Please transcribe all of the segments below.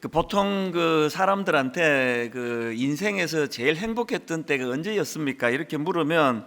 보통 사람들한테 인생에서 제일 행복했던 때가 언제였습니까? 이렇게 물으면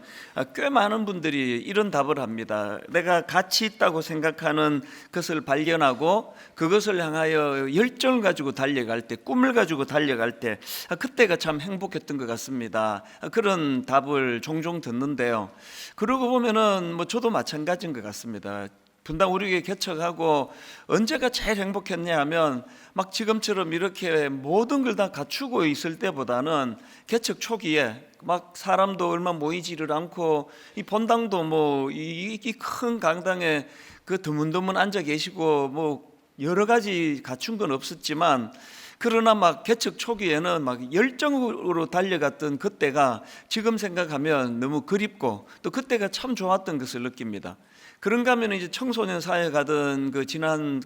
꽤 많은 분들이 이런 답을 합니다. 내가 가치 있다고 생각하는 것을 발견하고 그것을 향하여 열정을 가지고 달려갈 때, 꿈을 가지고 달려갈 때, 그때가 참 행복했던 것 같습니다. 그런 답을 종종 듣는데요. 그러고 보면은 저도 마찬가지인 것 같습니다. 분당 우리교회 개척하고 언제가 제일 행복했냐 하면 막 지금처럼 이렇게 모든 걸 다 갖추고 있을 때보다는 개척 초기에 막 사람도 얼마 모이지를 않고 이 본당도 이 큰 강당에 드문드문 앉아 계시고 여러 가지 갖춘 건 없었지만 그러나 막 개척 초기에는 막 열정으로 달려갔던 그때가 지금 생각하면 너무 그립고 또 그때가 참 좋았던 것을 느낍니다. 그런가 하면 이제 청소년 사회 가던 지난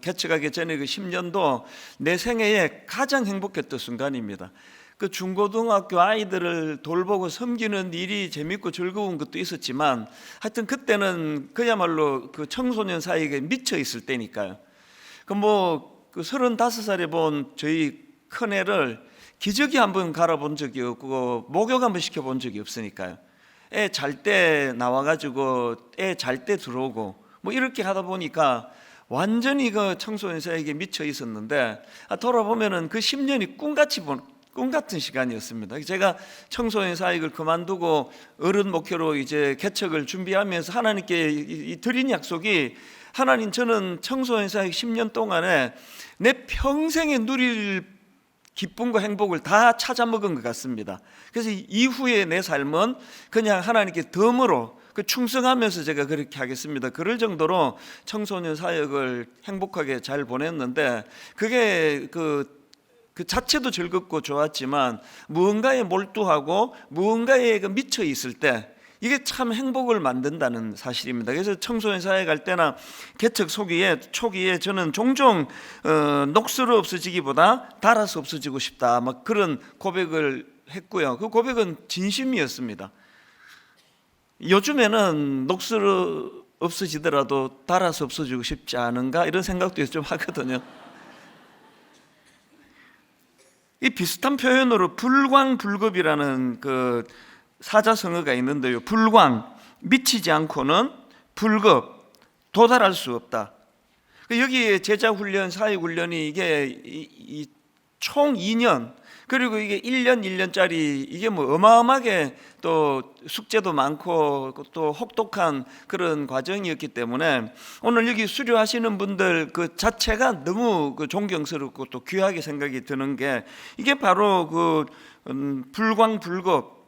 개척하기 전에 10년도 내 생애에 가장 행복했던 순간입니다. 중고등학교 아이들을 돌보고 섬기는 일이 재밌고 즐거운 것도 있었지만 하여튼 그때는 그야말로 청소년 사회에 미쳐 있을 때니까요. 35살에 본 저희 큰애를 기저귀 한번 갈아본 적이 없고 목욕 한번 시켜본 적이 없으니까요. 애 잘 때 나와가지고 애 잘 때 들어오고 이렇게 하다 보니까 완전히 청소년 사회에 미쳐 있었는데 돌아보면은 10년이 꿈 같은 시간이었습니다. 제가 청소년 사역을 그만두고 어른 목회로 이제 개척을 준비하면서 하나님께 드린 약속이 하나님, 저는 청소년 사역 10년 동안에 내 평생에 누릴 기쁨과 행복을 다 찾아먹은 것 같습니다. 그래서 이후에 내 삶은 그냥 하나님께 덤으로 충성하면서 제가 그렇게 하겠습니다. 그럴 정도로 청소년 사역을 행복하게 잘 보냈는데 그게 그 자체도 즐겁고 좋았지만 무언가에 몰두하고 무언가에 미쳐 있을 때 이게 참 행복을 만든다는 사실입니다. 그래서 청소년 사회 갈 때나 개척 초기에 저는 종종 녹슬어 없어지기보다 닳아서 없어지고 싶다 그런 고백을 했고요. 그 고백은 진심이었습니다. 요즘에는 녹슬어 없어지더라도 닳아서 없어지고 싶지 않은가 이런 생각도 좀 하거든요. 이 비슷한 표현으로 불광불급이라는 사자성어가 있는데요. 불광, 미치지 않고는 불급, 도달할 수 없다. 여기에 제자훈련, 사역훈련이 이게 총 2년, 그리고 이게 1년짜리 이게 어마어마하게 또 숙제도 많고 또 혹독한 그런 과정이었기 때문에 오늘 여기 수료하시는 분들 자체가 너무 존경스럽고 또 귀하게 생각이 드는 게 이게 바로 불광불급,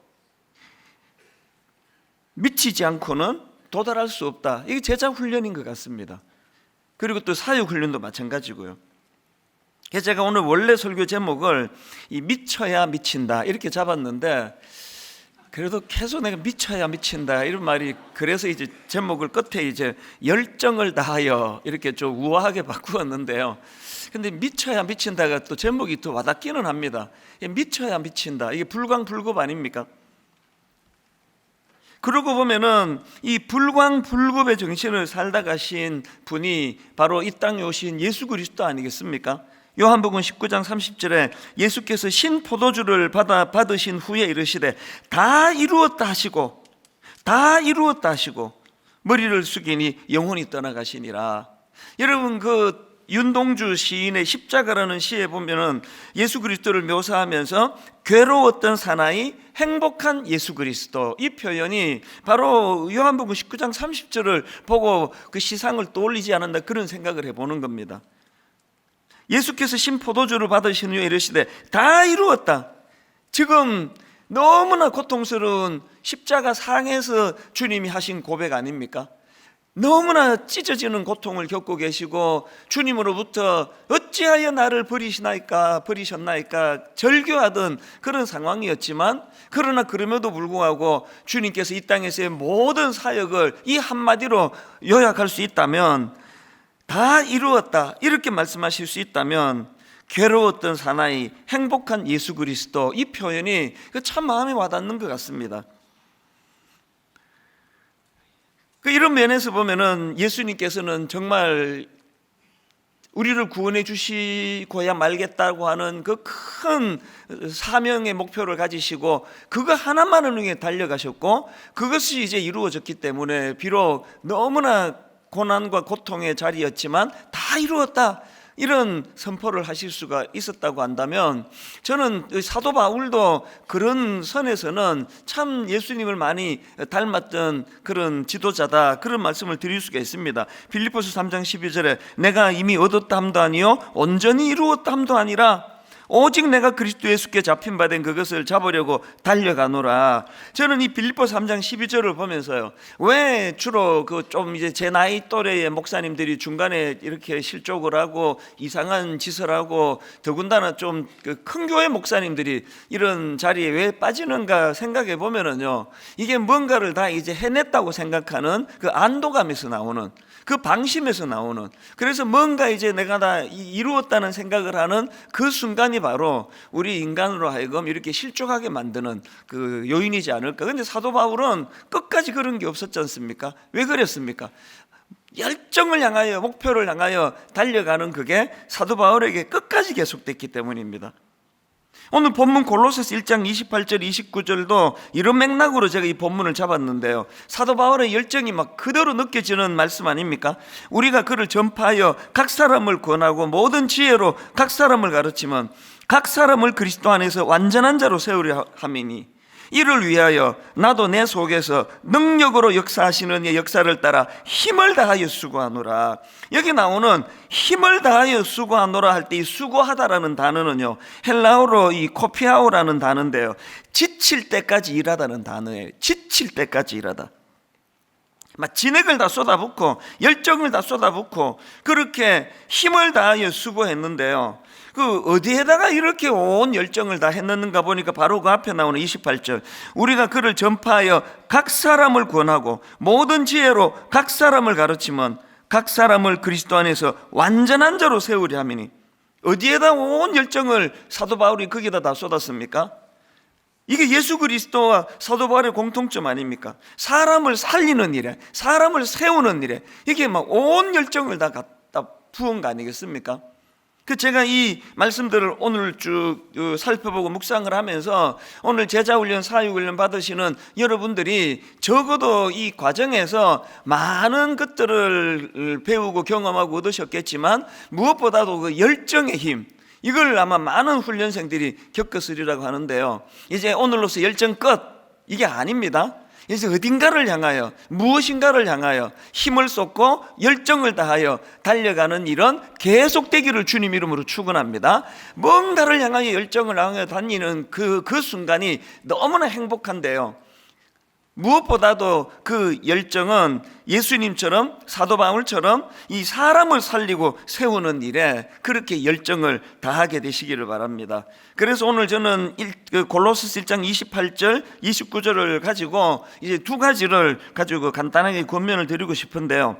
미치지 않고는 도달할 수 없다. 이게 제자 훈련인 것 같습니다. 그리고 또 사역 훈련도 마찬가지고요. 그래서 제가 오늘 원래 설교 제목을 미쳐야 미친다 이렇게 잡았는데 그래도 계속 내가 미쳐야 미친다 이런 말이 그래서 이제 제목을 끝에 이제 열정을 다하여 이렇게 좀 우아하게 바꾸었는데요. 근데 미쳐야 미친다가 또 제목이 또 와닿기는 합니다. 미쳐야 미친다. 이게 불광불급 아닙니까? 그러고 보면은 이 불광불급의 정신을 살다 가신 분이 바로 이 땅에 오신 예수 그리스도 아니겠습니까? 요한복음 19장 30절에 예수께서 신 포도주를 받으신 후에 이르시되 다 이루었다 하시고 머리를 숙이니 영혼이 떠나가시니라. 여러분 윤동주 시인의 십자가라는 시에 보면은 예수 그리스도를 묘사하면서 괴로웠던 사나이 행복한 예수 그리스도, 이 표현이 바로 요한복음 19장 30절을 보고 시상을 떠올리지 않았나 그런 생각을 해보는 겁니다. 예수께서 신 포도주를 받으신 후에 이르시되 다 이루었다. 지금 너무나 고통스러운 십자가 상에서 주님이 하신 고백 아닙니까? 너무나 찢어지는 고통을 겪고 계시고 주님으로부터 어찌하여 나를 버리셨나이까 절규하던 그런 상황이었지만 그러나 그럼에도 불구하고 주님께서 이 땅에서의 모든 사역을 이 한마디로 요약할 수 있다면 다 이루었다 이렇게 말씀하실 수 있다면 괴로웠던 사나이 행복한 예수 그리스도, 이 표현이 참 마음에 와닿는 것 같습니다. 이런 면에서 보면은 예수님께서는 정말 우리를 구원해 주시고야 말겠다고 하는 그 큰 사명의 목표를 가지시고 그거 하나만을 위해 달려가셨고, 그것이 이제 이루어졌기 때문에 비록 너무나 고난과 고통의 자리였지만 다 이루었다, 이런 선포를 하실 수가 있었다고 한다면, 저는 사도 바울도 그런 선에서는 참 예수님을 많이 닮았던 그런 지도자다, 그런 말씀을 드릴 수가 있습니다. 빌립보서 3장 12절에 내가 이미 얻었다 함도 아니요 온전히 이루었다 함도 아니라 오직 내가 그리스도 예수께 잡힌 바 된 그것을 잡으려고 달려가노라. 저는 이 빌립보 3장 12절을 보면서요, 왜 주로 그 좀 이제 제 나이 또래의 목사님들이 중간에 이렇게 실족을 하고 이상한 짓을 하고, 더군다나 좀 큰 교회 목사님들이 이런 자리에 왜 빠지는가 생각해 보면은요, 이게 뭔가를 다 이제 해냈다고 생각하는 그 안도감에서 나오는, 그 방심에서 나오는, 그래서 뭔가 이제 내가 다 이루었다는 생각을 하는 그 순간이 바로 우리 인간으로 하여금 이렇게 실족하게 만드는 그 요인이지 않을까. 그런데 사도 바울은 끝까지 그런 게 없었지 않습니까? 왜 그랬습니까? 열정을 향하여, 목표를 향하여 달려가는 그게 사도 바울에게 끝까지 계속됐기 때문입니다. 오늘 본문 골로새서 1장 28절 29절도 이런 맥락으로 제가 이 본문을 잡았는데요, 사도 바울의 열정이 막 그대로 느껴지는 말씀 아닙니까? 우리가 그를 전파하여 각 사람을 권하고 모든 지혜로 각 사람을 가르치면 각 사람을 그리스도 안에서 완전한 자로 세우려 함이니 이를 위하여 나도 내 속에서 능력으로 역사하시는 이의 역사를 따라 힘을 다하여 수고하노라. 여기 나오는 힘을 다하여 수고하노라 할 때 이 수고하다라는 단어는요, 헬라어로 이 코피아오라는 단어인데요, 지칠 때까지 일하다는 단어예요. 지칠 때까지 일하다. 막 진액을 다 쏟아붓고 열정을 다 쏟아붓고 그렇게 힘을 다하여 수고했는데요, 그 어디에다가 이렇게 온 열정을 다 했는가 보니까 바로 그 앞에 나오는 28절, 우리가 그를 전파하여 각 사람을 권하고 모든 지혜로 각 사람을 가르치면 각 사람을 그리스도 안에서 완전한 자로 세우려 함이니. 어디에다 온 열정을 사도 바울이 거기다 다 쏟았습니까? 이게 예수 그리스도와 사도 바울의 공통점 아닙니까? 사람을 살리는 일에, 사람을 세우는 일에 이게 막 온 열정을 다 갖다 부은 거 아니겠습니까? 그 제가 이 말씀들을 오늘 쭉 살펴보고 묵상을 하면서 오늘 제자훈련, 사육훈련 받으시는 여러분들이 적어도 이 과정에서 많은 것들을 배우고 경험하고 얻으셨겠지만 무엇보다도 그 열정의 힘, 이걸 아마 많은 훈련생들이 겪었으리라고 하는데요, 이제 오늘로서 열정 끝, 이게 아닙니다. 이제 어딘가를 향하여, 무엇인가를 향하여 힘을 쏟고 열정을 다하여 달려가는 일은 계속되기를 주님 이름으로 축원합니다. 뭔가를 향하여 열정을 향하여 다니는 그 순간이 너무나 행복한데요, 무엇보다도 그 열정은 예수님처럼, 사도 바울처럼 이 사람을 살리고 세우는 일에 그렇게 열정을 다하게 되시기를 바랍니다. 그래서 오늘 저는 골로새서 1장 28절 29절을 가지고 이제 두 가지를 가지고 간단하게 권면을 드리고 싶은데요,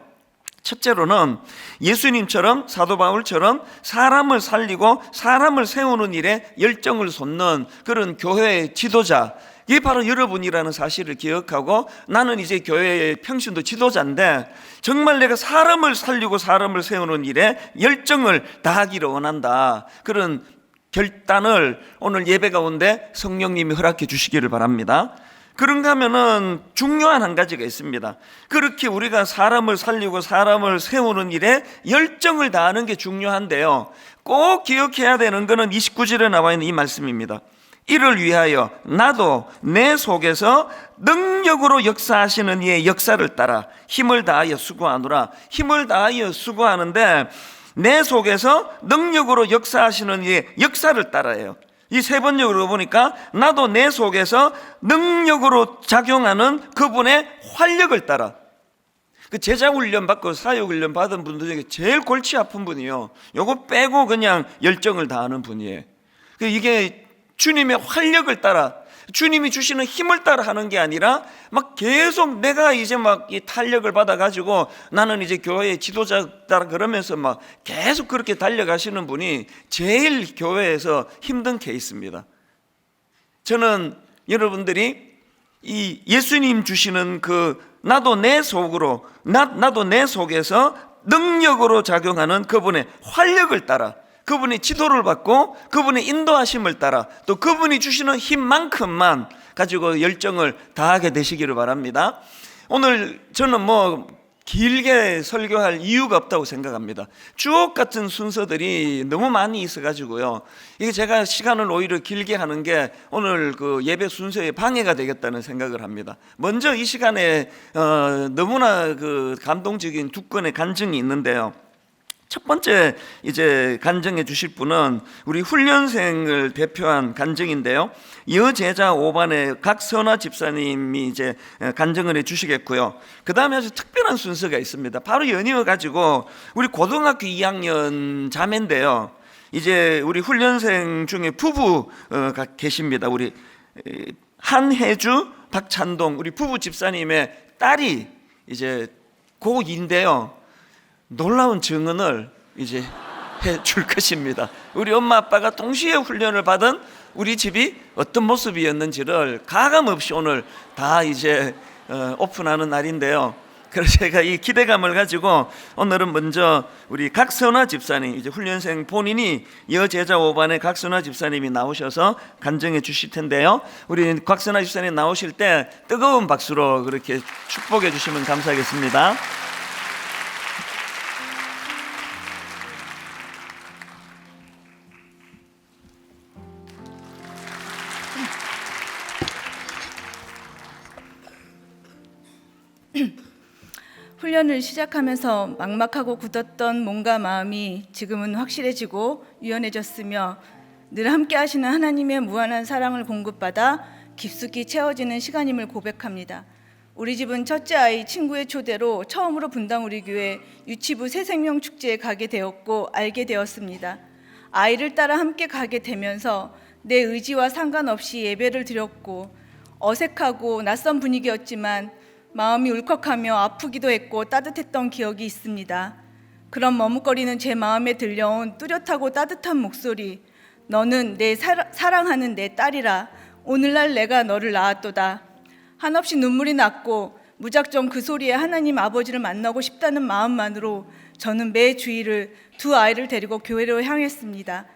첫째로는 예수님처럼, 사도 바울처럼 사람을 살리고 사람을 세우는 일에 열정을 쏟는 그런 교회의 지도자, 이게 바로 여러분이라는 사실을 기억하고, 나는 이제 교회의 평신도 지도자인데 정말 내가 사람을 살리고 사람을 세우는 일에 열정을 다하기를 원한다, 그런 결단을 오늘 예배 가운데 성령님이 허락해 주시기를 바랍니다. 그런가 하면은 중요한 한 가지가 있습니다. 그렇게 우리가 사람을 살리고 사람을 세우는 일에 열정을 다하는 게 중요한데요, 꼭 기억해야 되는 것은 29절에 나와 있는 이 말씀입니다. 이를 위하여 나도 내 속에서 능력으로 역사하시는 이의 역사를 따라 힘을 다하여 수고하노라. 힘을 다하여 수고하는데 내 속에서 능력으로 역사하시는 이의 역사를 따라요. 이 세 번역으로 보니까 나도 내 속에서 능력으로 작용하는 그분의 활력을 따라. 그 제자훈련 받고 사역훈련 받은 분들 중에 제일 골치 아픈 분이요, 요거 빼고 그냥 열정을 다하는 분이에요. 이게 주님의 활력을 따라, 주님이 주시는 힘을 따라 하는 게 아니라 막 계속 내가 이제 막 이 탄력을 받아가지고 나는 이제 교회의 지도자다 그러면서 막 계속 그렇게 달려가시는 분이 제일 교회에서 힘든 케이스입니다. 저는 여러분들이 이 예수님 주시는 그 나도 내 속으로, 나도 내 속에서 능력으로 작용하는 그분의 활력을 따라, 그분의 지도를 받고 그분의 인도하심을 따라 또 그분이 주시는 힘만큼만 가지고 열정을 다하게 되시기를 바랍니다. 오늘 저는 길게 설교할 이유가 없다고 생각합니다. 주옥 같은 순서들이 너무 많이 있어가지고요. 이게 제가 시간을 오히려 길게 하는 게 오늘 그 예배 순서에 방해가 되겠다는 생각을 합니다. 먼저 이 시간에 너무나 그 감동적인 두 건의 간증이 있는데요. 첫 번째 이제 간증해 주실 분은 우리 훈련생을 대표한 간증인데요. 여제자 5반의 각선화 집사님이 이제 간증을 해 주시겠고요. 그 다음에 아주 특별한 순서가 있습니다. 바로 연이어 가지고 우리 고등학교 2학년 자매인데요. 이제 우리 훈련생 중에 부부가 계십니다. 우리 한혜주, 박찬동 우리 부부 집사님의 딸이 이제 고2인데요. 놀라운 증언을 이제 해 줄 것입니다. 우리 엄마 아빠가 동시에 훈련을 받은 우리 집이 어떤 모습이었는지를 가감없이 오늘 다 이제 오픈하는 날인데요. 그래서 제가 이 기대감을 가지고 오늘은 먼저 우리 각선화 집사님, 이제 훈련생 본인이 여제자 5반의 각선화 집사님이 나오셔서 간증해 주실 텐데요. 우리 각선화 집사님 나오실 때 뜨거운 박수로 그렇게 축복해 주시면 감사하겠습니다. 훈련을 시작하면서 막막하고 굳었던 몸과 마음이 지금은 확실해지고 유연해졌으며 늘 함께 하시는 하나님의 무한한 사랑을 공급받아 깊숙이 채워지는 시간임을 고백합니다. 우리 집은 첫째 아이 친구의 초대로 처음으로 분당 우리 교회 유치부 새생명 축제에 가게 되었고 알게 되었습니다. 아이를 따라 함께 가게 되면서 내 의지와 상관없이 예배를 드렸고 어색하고 낯선 분위기였지만 마음이 울컥하며 아프기도 했고 따뜻했던 기억이 있습니다. 그런 머뭇거리는 제 마음에 들려온 뚜렷하고 따뜻한 목소리, 너는 내 사랑하는 내 딸이라, 오늘날 내가 너를 낳았도다. 한없이 눈물이 났고 무작정 그 소리에 하나님 아버지를 만나고 싶다는 마음만으로 저는 매 주일을 두 아이를 데리고 교회로 향했습니다.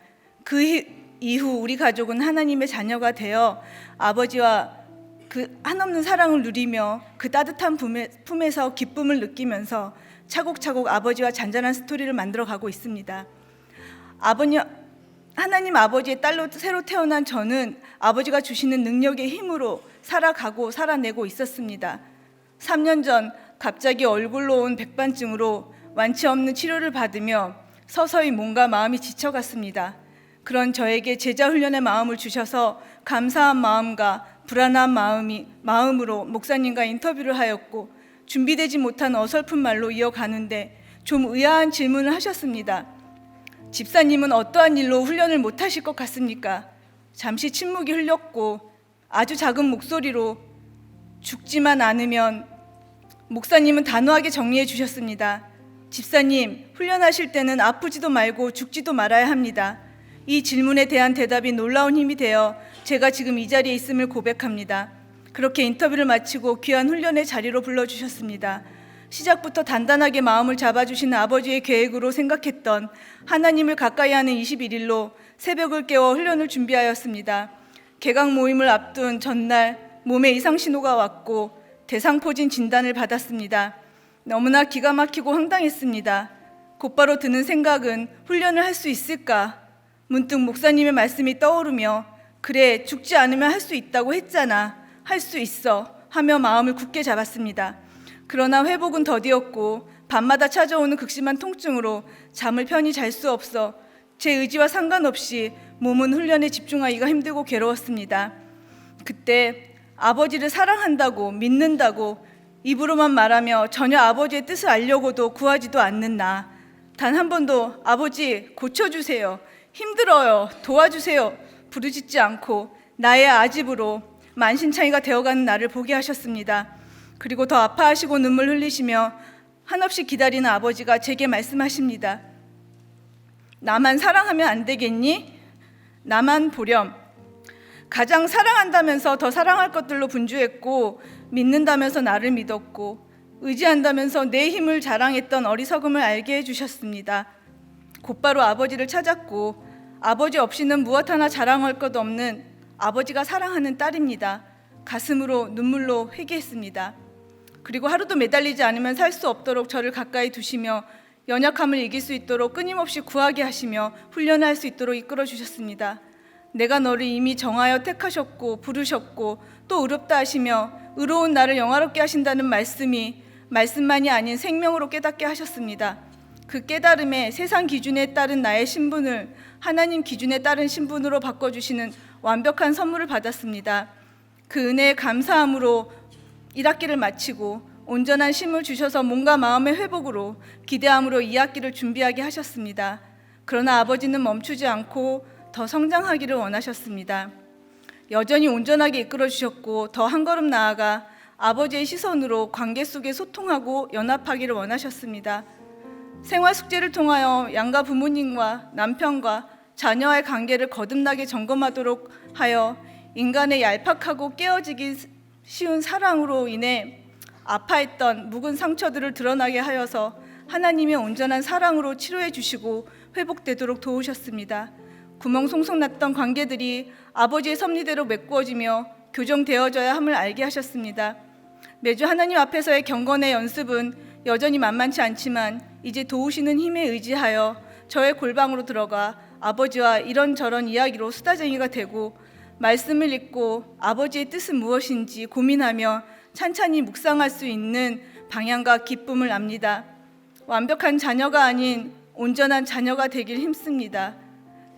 그 이후 우리 가족은 하나님의 자녀가 되어 아버지와 그 한없는 사랑을 누리며 그 따뜻한 품에서 기쁨을 느끼면서 차곡차곡 아버지와 잔잔한 스토리를 만들어가고 있습니다. 하나님 아버지의 딸로 새로 태어난 저는 아버지가 주시는 능력의 힘으로 살아가고 살아내고 있었습니다. 3년 전 갑자기 얼굴로 온 백반증으로 완치 없는 치료를 받으며 서서히 몸과 마음이 지쳐갔습니다. 그런 저에게 제자 훈련의 마음을 주셔서 감사한 마음과 불안한 마음으로 목사님과 인터뷰를 하였고 준비되지 못한 어설픈 말로 이어가는데 좀 의아한 질문을 하셨습니다. 집사님은 어떠한 일로 훈련을 못하실 것 같습니까? 잠시 침묵이 흘렸고 아주 작은 목소리로 죽지만 않으면, 목사님은 단호하게 정리해 주셨습니다. 집사님, 훈련하실 때는 아프지도 말고 죽지도 말아야 합니다. 이 질문에 대한 대답이 놀라운 힘이 되어 제가 지금 이 자리에 있음을 고백합니다. 그렇게 인터뷰를 마치고 귀한 훈련의 자리로 불러주셨습니다. 시작부터 단단하게 마음을 잡아주시는 아버지의 계획으로 생각했던 하나님을 가까이 하는 21일로 새벽을 깨워 훈련을 준비하였습니다. 개강 모임을 앞둔 전날 몸에 이상 신호가 왔고 대상포진 진단을 받았습니다. 너무나 기가 막히고 황당했습니다. 곧바로 드는 생각은 훈련을 할 수 있을까? 문득 목사님의 말씀이 떠오르며 그래, 죽지 않으면 할 수 있다고 했잖아. 할 수 있어 하며 마음을 굳게 잡았습니다. 그러나 회복은 더디었고 밤마다 찾아오는 극심한 통증으로 잠을 편히 잘 수 없어 제 의지와 상관없이 몸은 훈련에 집중하기가 힘들고 괴로웠습니다. 그때 아버지를 사랑한다고 믿는다고 입으로만 말하며 전혀 아버지의 뜻을 알려고도 구하지도 않는 나, 단 한 번도 아버지 고쳐주세요, 힘들어요, 도와주세요 부르짖지 않고 나의 아집으로 만신창이가 되어가는 나를 보게 하셨습니다. 그리고 더 아파하시고 눈물 흘리시며 한없이 기다리는 아버지가 제게 말씀하십니다. 나만 사랑하면 안 되겠니? 나만 보렴. 가장 사랑한다면서 더 사랑할 것들로 분주했고 믿는다면서 나를 믿었고 의지한다면서 내 힘을 자랑했던 어리석음을 알게 해주셨습니다. 곧바로 아버지를 찾았고 아버지 없이는 무엇 하나 자랑할 것 없는 아버지가 사랑하는 딸입니다. 가슴으로 눈물로 회개했습니다. 그리고 하루도 매달리지 않으면 살 수 없도록 저를 가까이 두시며 연약함을 이길 수 있도록 끊임없이 구하게 하시며 훈련할 수 있도록 이끌어 주셨습니다. 내가 너를 이미 정하여 택하셨고 부르셨고 또 의롭다 하시며 의로운 나를 영화롭게 하신다는 말씀이 말씀만이 아닌 생명으로 깨닫게 하셨습니다. 그 깨달음에 세상 기준에 따른 나의 신분을 하나님 기준에 따른 신분으로 바꿔주시는 완벽한 선물을 받았습니다. 그 은혜에 감사함으로 1학기를 마치고 온전한 쉼을 주셔서 몸과 마음의 회복으로 기대함으로 2학기를 준비하게 하셨습니다. 그러나 아버지는 멈추지 않고 더 성장하기를 원하셨습니다. 여전히 온전하게 이끌어 주셨고 더 한 걸음 나아가 아버지의 시선으로 관계 속에 소통하고 연합하기를 원하셨습니다. 생활 숙제를 통하여 양가 부모님과 남편과 자녀와의 관계를 거듭나게 점검하도록 하여 인간의 얄팍하고 깨어지기 쉬운 사랑으로 인해 아파했던 묵은 상처들을 드러나게 하여서 하나님의 온전한 사랑으로 치료해 주시고 회복되도록 도우셨습니다. 구멍 송송 났던 관계들이 아버지의 섭리대로 메꾸어지며 교정되어져야 함을 알게 하셨습니다. 매주 하나님 앞에서의 경건의 연습은 여전히 만만치 않지만 이제 도우시는 힘에 의지하여 저의 골방으로 들어가 아버지와 이런저런 이야기로 수다쟁이가 되고 말씀을 읽고 아버지의 뜻은 무엇인지 고민하며 찬찬히 묵상할 수 있는 방향과 기쁨을 압니다. 완벽한 자녀가 아닌 온전한 자녀가 되길 힘씁니다.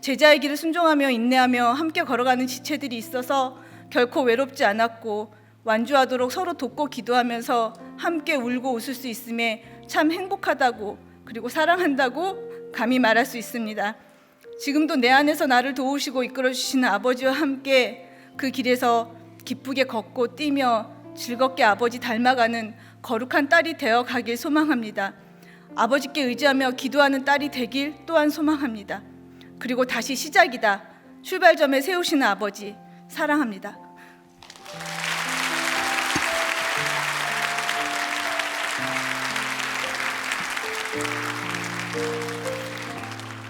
제자의 길을 순종하며 인내하며 함께 걸어가는 지체들이 있어서 결코 외롭지 않았고 완주하도록 서로 돕고 기도하면서 함께 울고 웃을 수 있음에 참 행복하다고 그리고 사랑한다고 감히 말할 수 있습니다. 지금도 내 안에서 나를 도우시고 이끌어 주시는 아버지와 함께 그 길에서 기쁘게 걷고 뛰며 즐겁게 아버지 닮아가는 거룩한 딸이 되어 가길 소망합니다. 아버지께 의지하며 기도하는 딸이 되길 또한 소망합니다. 그리고 다시 시작이다. 출발점에 세우시는 아버지 사랑합니다.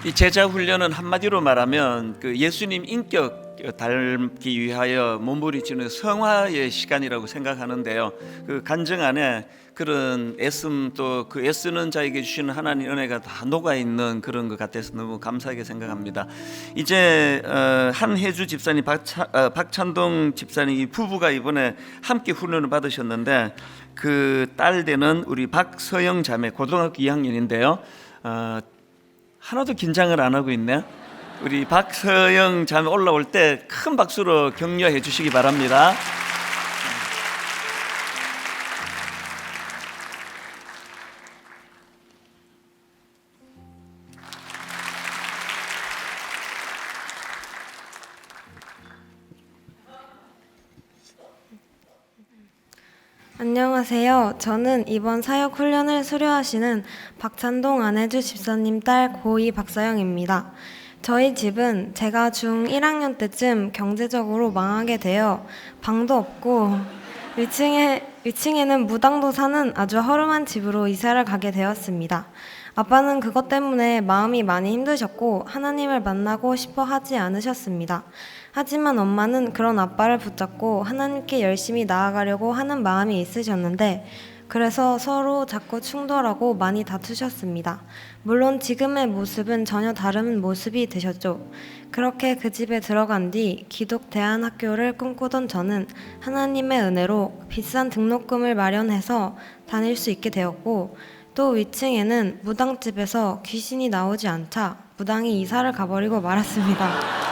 이 제자 훈련은 한마디로 말하면 그 예수님 인격 닮기 위하여 몸부림치는 성화의 시간이라고 생각하는데요. 그 간증 안에 그런 애씀 또 그 애쓰는 자에게 주시는 하나님 은혜가 다 녹아 있는 그런 것 같아서 너무 감사하게 생각합니다. 이제 한혜주 집사님, 박찬동 집사님 이 부부가 이번에 함께 훈련을 받으셨는데 그 딸 되는 우리 박서영 자매 고등학교 2학년인데요. 하나도 긴장을 안 하고 있네. 우리 박서영 자매 올라올 때 큰 박수로 격려해 주시기 바랍니다. 안녕하세요. 저는 이번 사역 훈련을 수료하시는 박찬동 안혜주 집사님 딸 고2 박서영입니다. 저희 집은 제가 중1학년 때쯤 경제적으로 망하게 되어 방도 없고 위층에는 무당도 사는 아주 허름한 집으로 이사를 가게 되었습니다. 아빠는 그것 때문에 마음이 많이 힘드셨고 하나님을 만나고 싶어 하지 않으셨습니다. 하지만 엄마는 그런 아빠를 붙잡고 하나님께 열심히 나아가려고 하는 마음이 있으셨는데 그래서 서로 자꾸 충돌하고 많이 다투셨습니다. 물론 지금의 모습은 전혀 다른 모습이 되셨죠. 그렇게 그 집에 들어간 뒤 기독 대안학교를 꿈꾸던 저는 하나님의 은혜로 비싼 등록금을 마련해서 다닐 수 있게 되었고 또 위층에는 무당집에서 귀신이 나오지 않자 무당이 이사를 가버리고 말았습니다.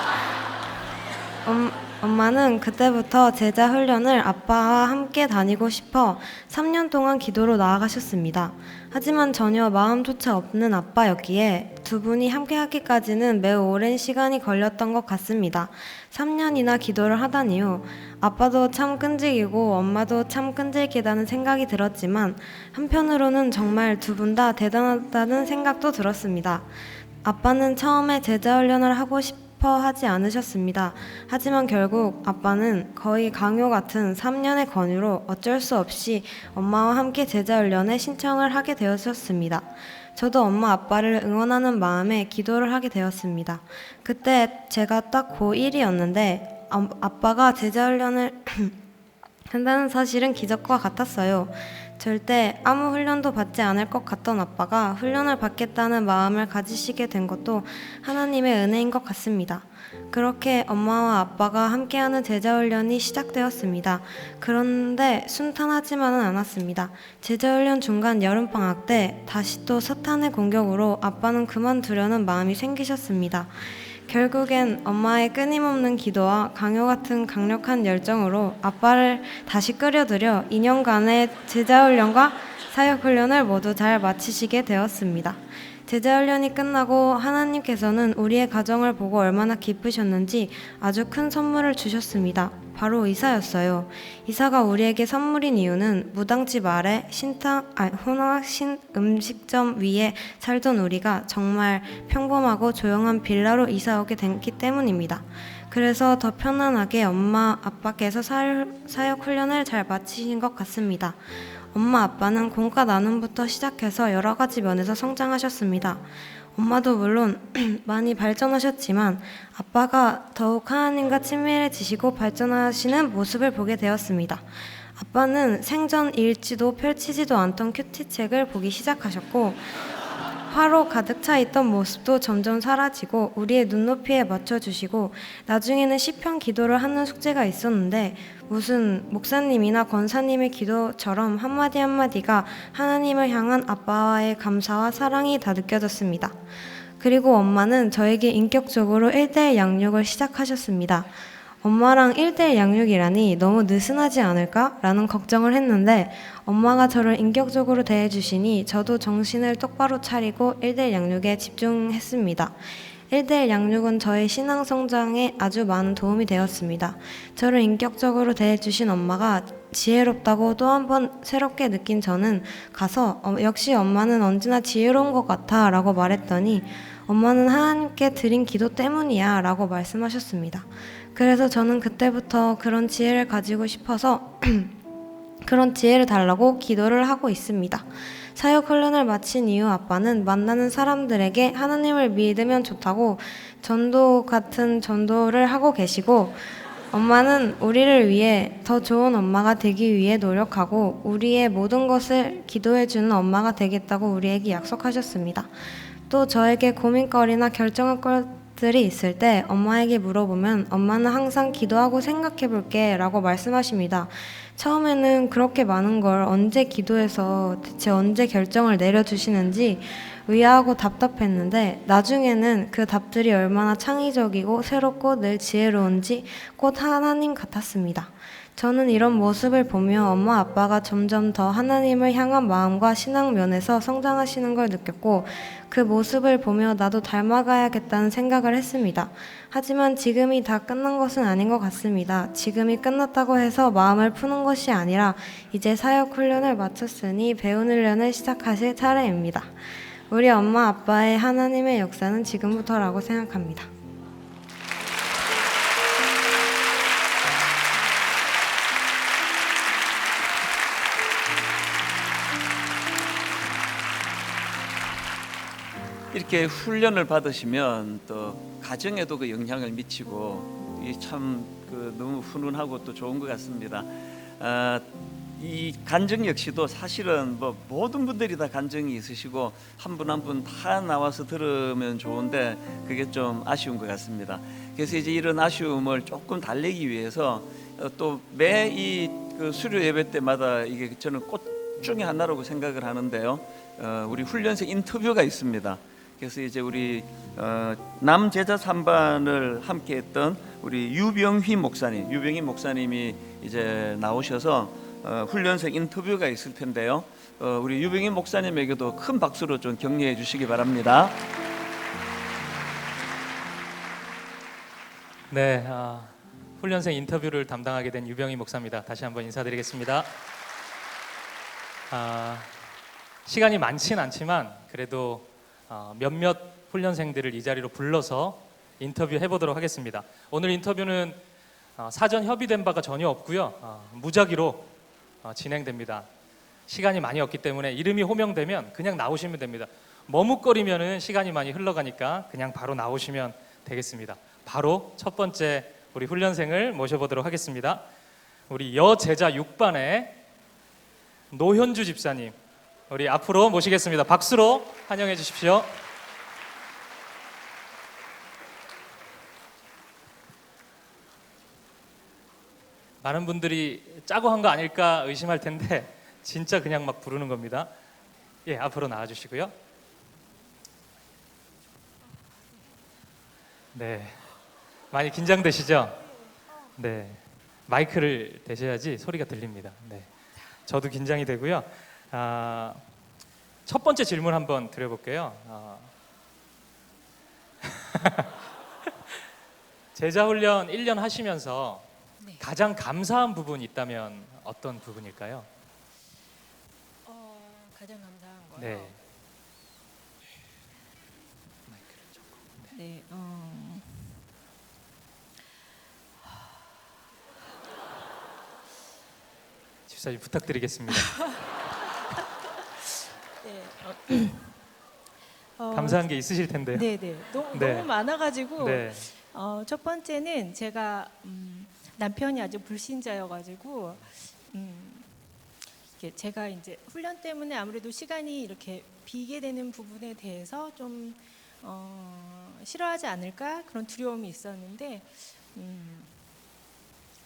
엄마는 그때부터 제자 훈련을 아빠와 함께 다니고 싶어 3년 동안 기도로 나아가셨습니다. 하지만 전혀 마음조차 없는 아빠였기에 두 분이 함께 하기까지는 매우 오랜 시간이 걸렸던 것 같습니다. 3년이나 기도를 하다니요. 아빠도 참 끈질기고 엄마도 참 끈질기다는 생각이 들었지만 한편으로는 정말 두 분 다 대단하다는 생각도 들었습니다. 아빠는 처음에 제자 훈련을 하고 싶어 싶어 하지 않으셨습니다. 하지만 결국 아빠는 거의 강요 같은 3년의 권유로 어쩔 수 없이 엄마와 함께 제자훈련에 신청을 하게 되었습니다. 저도 엄마 아빠를 응원하는 마음에 기도를 하게 되었습니다. 그때 제가 딱 고1이었는데 아빠가 제자훈련을 한다는 사실은 기적과 같았어요. 절대 아무 훈련도 받지 않을 것 같던 아빠가 훈련을 받겠다는 마음을 가지시게 된 것도 하나님의 은혜인 것 같습니다. 그렇게 엄마와 아빠가 함께하는 제자훈련이 시작되었습니다. 그런데 순탄하지만은 않았습니다. 제자훈련 중간 여름방학 때 다시 또 사탄의 공격으로 아빠는 그만두려는 마음이 생기셨습니다. 결국엔 엄마의 끊임없는 기도와 강요 같은 강력한 열정으로 아빠를 다시 끌어들여 2년간의 제자훈련과 사역훈련을 모두 잘 마치시게 되었습니다. 제자훈련이 끝나고 하나님께서는 우리의 가정을 보고 얼마나 기쁘셨는지 아주 큰 선물을 주셨습니다. 바로 이사였어요. 이사가 우리에게 선물인 이유는 무당집 아래 혼화신 음식점 위에 살던 우리가 정말 평범하고 조용한 빌라로 이사 오게 됐기 때문입니다. 그래서 더 편안하게 엄마 아빠께서 사역 훈련을 잘 마치신 것 같습니다. 엄마 아빠는 공과 나눔부터 시작해서 여러 가지 면에서 성장하셨습니다. 엄마도 물론 많이 발전하셨지만 아빠가 더욱 하나님과 친밀해지시고 발전하시는 모습을 보게 되었습니다. 아빠는 생전 읽지도 펼치지도 않던 큐티책을 보기 시작하셨고 화로 가득 차 있던 모습도 점점 사라지고 우리의 눈높이에 맞춰주시고 나중에는 시편 기도를 하는 숙제가 있었는데 무슨 목사님이나 권사님의 기도처럼 한마디 한마디가 하나님을 향한 아빠와의 감사와 사랑이 다 느껴졌습니다. 그리고 엄마는 저에게 인격적으로 1대1 양육을 시작하셨습니다. 엄마랑 1대1 양육이라니 너무 느슨하지 않을까? 라는 걱정을 했는데 엄마가 저를 인격적으로 대해주시니 저도 정신을 똑바로 차리고 1대1 양육에 집중했습니다. 1대1 양육은 저의 신앙 성장에 아주 많은 도움이 되었습니다. 저를 인격적으로 대해주신 엄마가 지혜롭다고 또 한 번 새롭게 느낀 저는 가서 역시 엄마는 언제나 지혜로운 것 같아 라고 말했더니 엄마는 하나님께 드린 기도 때문이야 라고 말씀하셨습니다. 그래서 저는 그때부터 그런 지혜를 가지고 싶어서 그런 지혜를 달라고 기도를 하고 있습니다. 사역 훈련을 마친 이후 아빠는 만나는 사람들에게 하나님을 믿으면 좋다고 전도 같은 전도를 하고 계시고 엄마는 우리를 위해 더 좋은 엄마가 되기 위해 노력하고 우리의 모든 것을 기도해주는 엄마가 되겠다고 우리에게 약속하셨습니다. 또 저에게 고민거리나 결정할 것들이 있을 때 엄마에게 물어보면 엄마는 항상 기도하고 생각해볼게 라고 말씀하십니다. 처음에는 그렇게 많은 걸 언제 기도해서 대체 언제 결정을 내려주시는지 의아하고 답답했는데 나중에는 그 답들이 얼마나 창의적이고 새롭고 늘 지혜로운지 곧 하나님 같았습니다. 저는 이런 모습을 보며 엄마 아빠가 점점 더 하나님을 향한 마음과 신앙 면에서 성장하시는 걸 느꼈고 그 모습을 보며 나도 닮아가야겠다는 생각을 했습니다. 하지만 지금이 다 끝난 것은 아닌 것 같습니다. 지금이 끝났다고 해서 마음을 푸는 것이 아니라 이제 사역 훈련을 마쳤으니 배운 훈련을 시작하실 차례입니다. 우리 엄마 아빠의 하나님의 역사는 지금부터라고 생각합니다. 이렇게 훈련을 받으시면 또 가정에도 그 영향을 미치고 이 참 그 너무 훈훈하고 또 좋은 것 같습니다. 이 간증 역시도 사실은 뭐 모든 분들이 다 간증이 있으시고 한 분 한 분 다 나와서 들으면 좋은데 그게 좀 아쉬운 것 같습니다. 그래서 이제 이런 아쉬움을 조금 달래기 위해서 또 매 이 그 수료 예배 때마다 이게 저는 꽃 중에 하나라고 생각을 하는데요. 우리 훈련생 인터뷰가 있습니다. 그래서 이제 우리 남제자 3반을 함께했던 우리 유병휘 목사님이 이제 나오셔서 훈련생 인터뷰가 있을 텐데요. 우리 유병휘 목사님에게도 큰 박수로 좀 격려해 주시기 바랍니다. 네, 훈련생 인터뷰를 담당하게 된 유병희 목사입니다. 다시 한번 인사드리겠습니다. 시간이 많진 않지만 그래도 몇몇 훈련생들을 이 자리로 불러서 인터뷰 해보도록 하겠습니다. 오늘 인터뷰는 사전 협의된 바가 전혀 없고요. 무작위로 진행됩니다. 시간이 많이 없기 때문에 이름이 호명되면 그냥 나오시면 됩니다. 머뭇거리면은 시간이 많이 흘러가니까 그냥 바로 나오시면 되겠습니다. 바로 첫 번째 우리 훈련생을 모셔보도록 하겠습니다. 우리 여제자 6반의 노현주 집사님, 우리 앞으로 모시겠습니다. 박수로 환영해 주십시오. 많은 분들이 짜고 한 거 아닐까 의심할 텐데 진짜 그냥 막 부르는 겁니다. 예, 앞으로 나와 주시고요. 네, 많이 긴장되시죠? 네, 마이크를 대셔야지 소리가 들립니다. 네, 저도 긴장이 되고요. 첫 번째 질문 한번 드려볼게요. 제자 훈련 1년 하시면서 네. 가장 감사한 부분이 있다면 어떤 부분일까요? 가장 감사한 거요. 네. 네. 집사님 부탁드리겠습니다. 네. 감사한 게 있으실 텐데요. 네, 네. 너무 네. 많아가지고 네. 첫 번째는 제가 남편이 아주 불신자여가지고 이렇게 제가 이제 훈련 때문에 아무래도 시간이 이렇게 비게 되는 부분에 대해서 좀 싫어하지 않을까 그런 두려움이 있었는데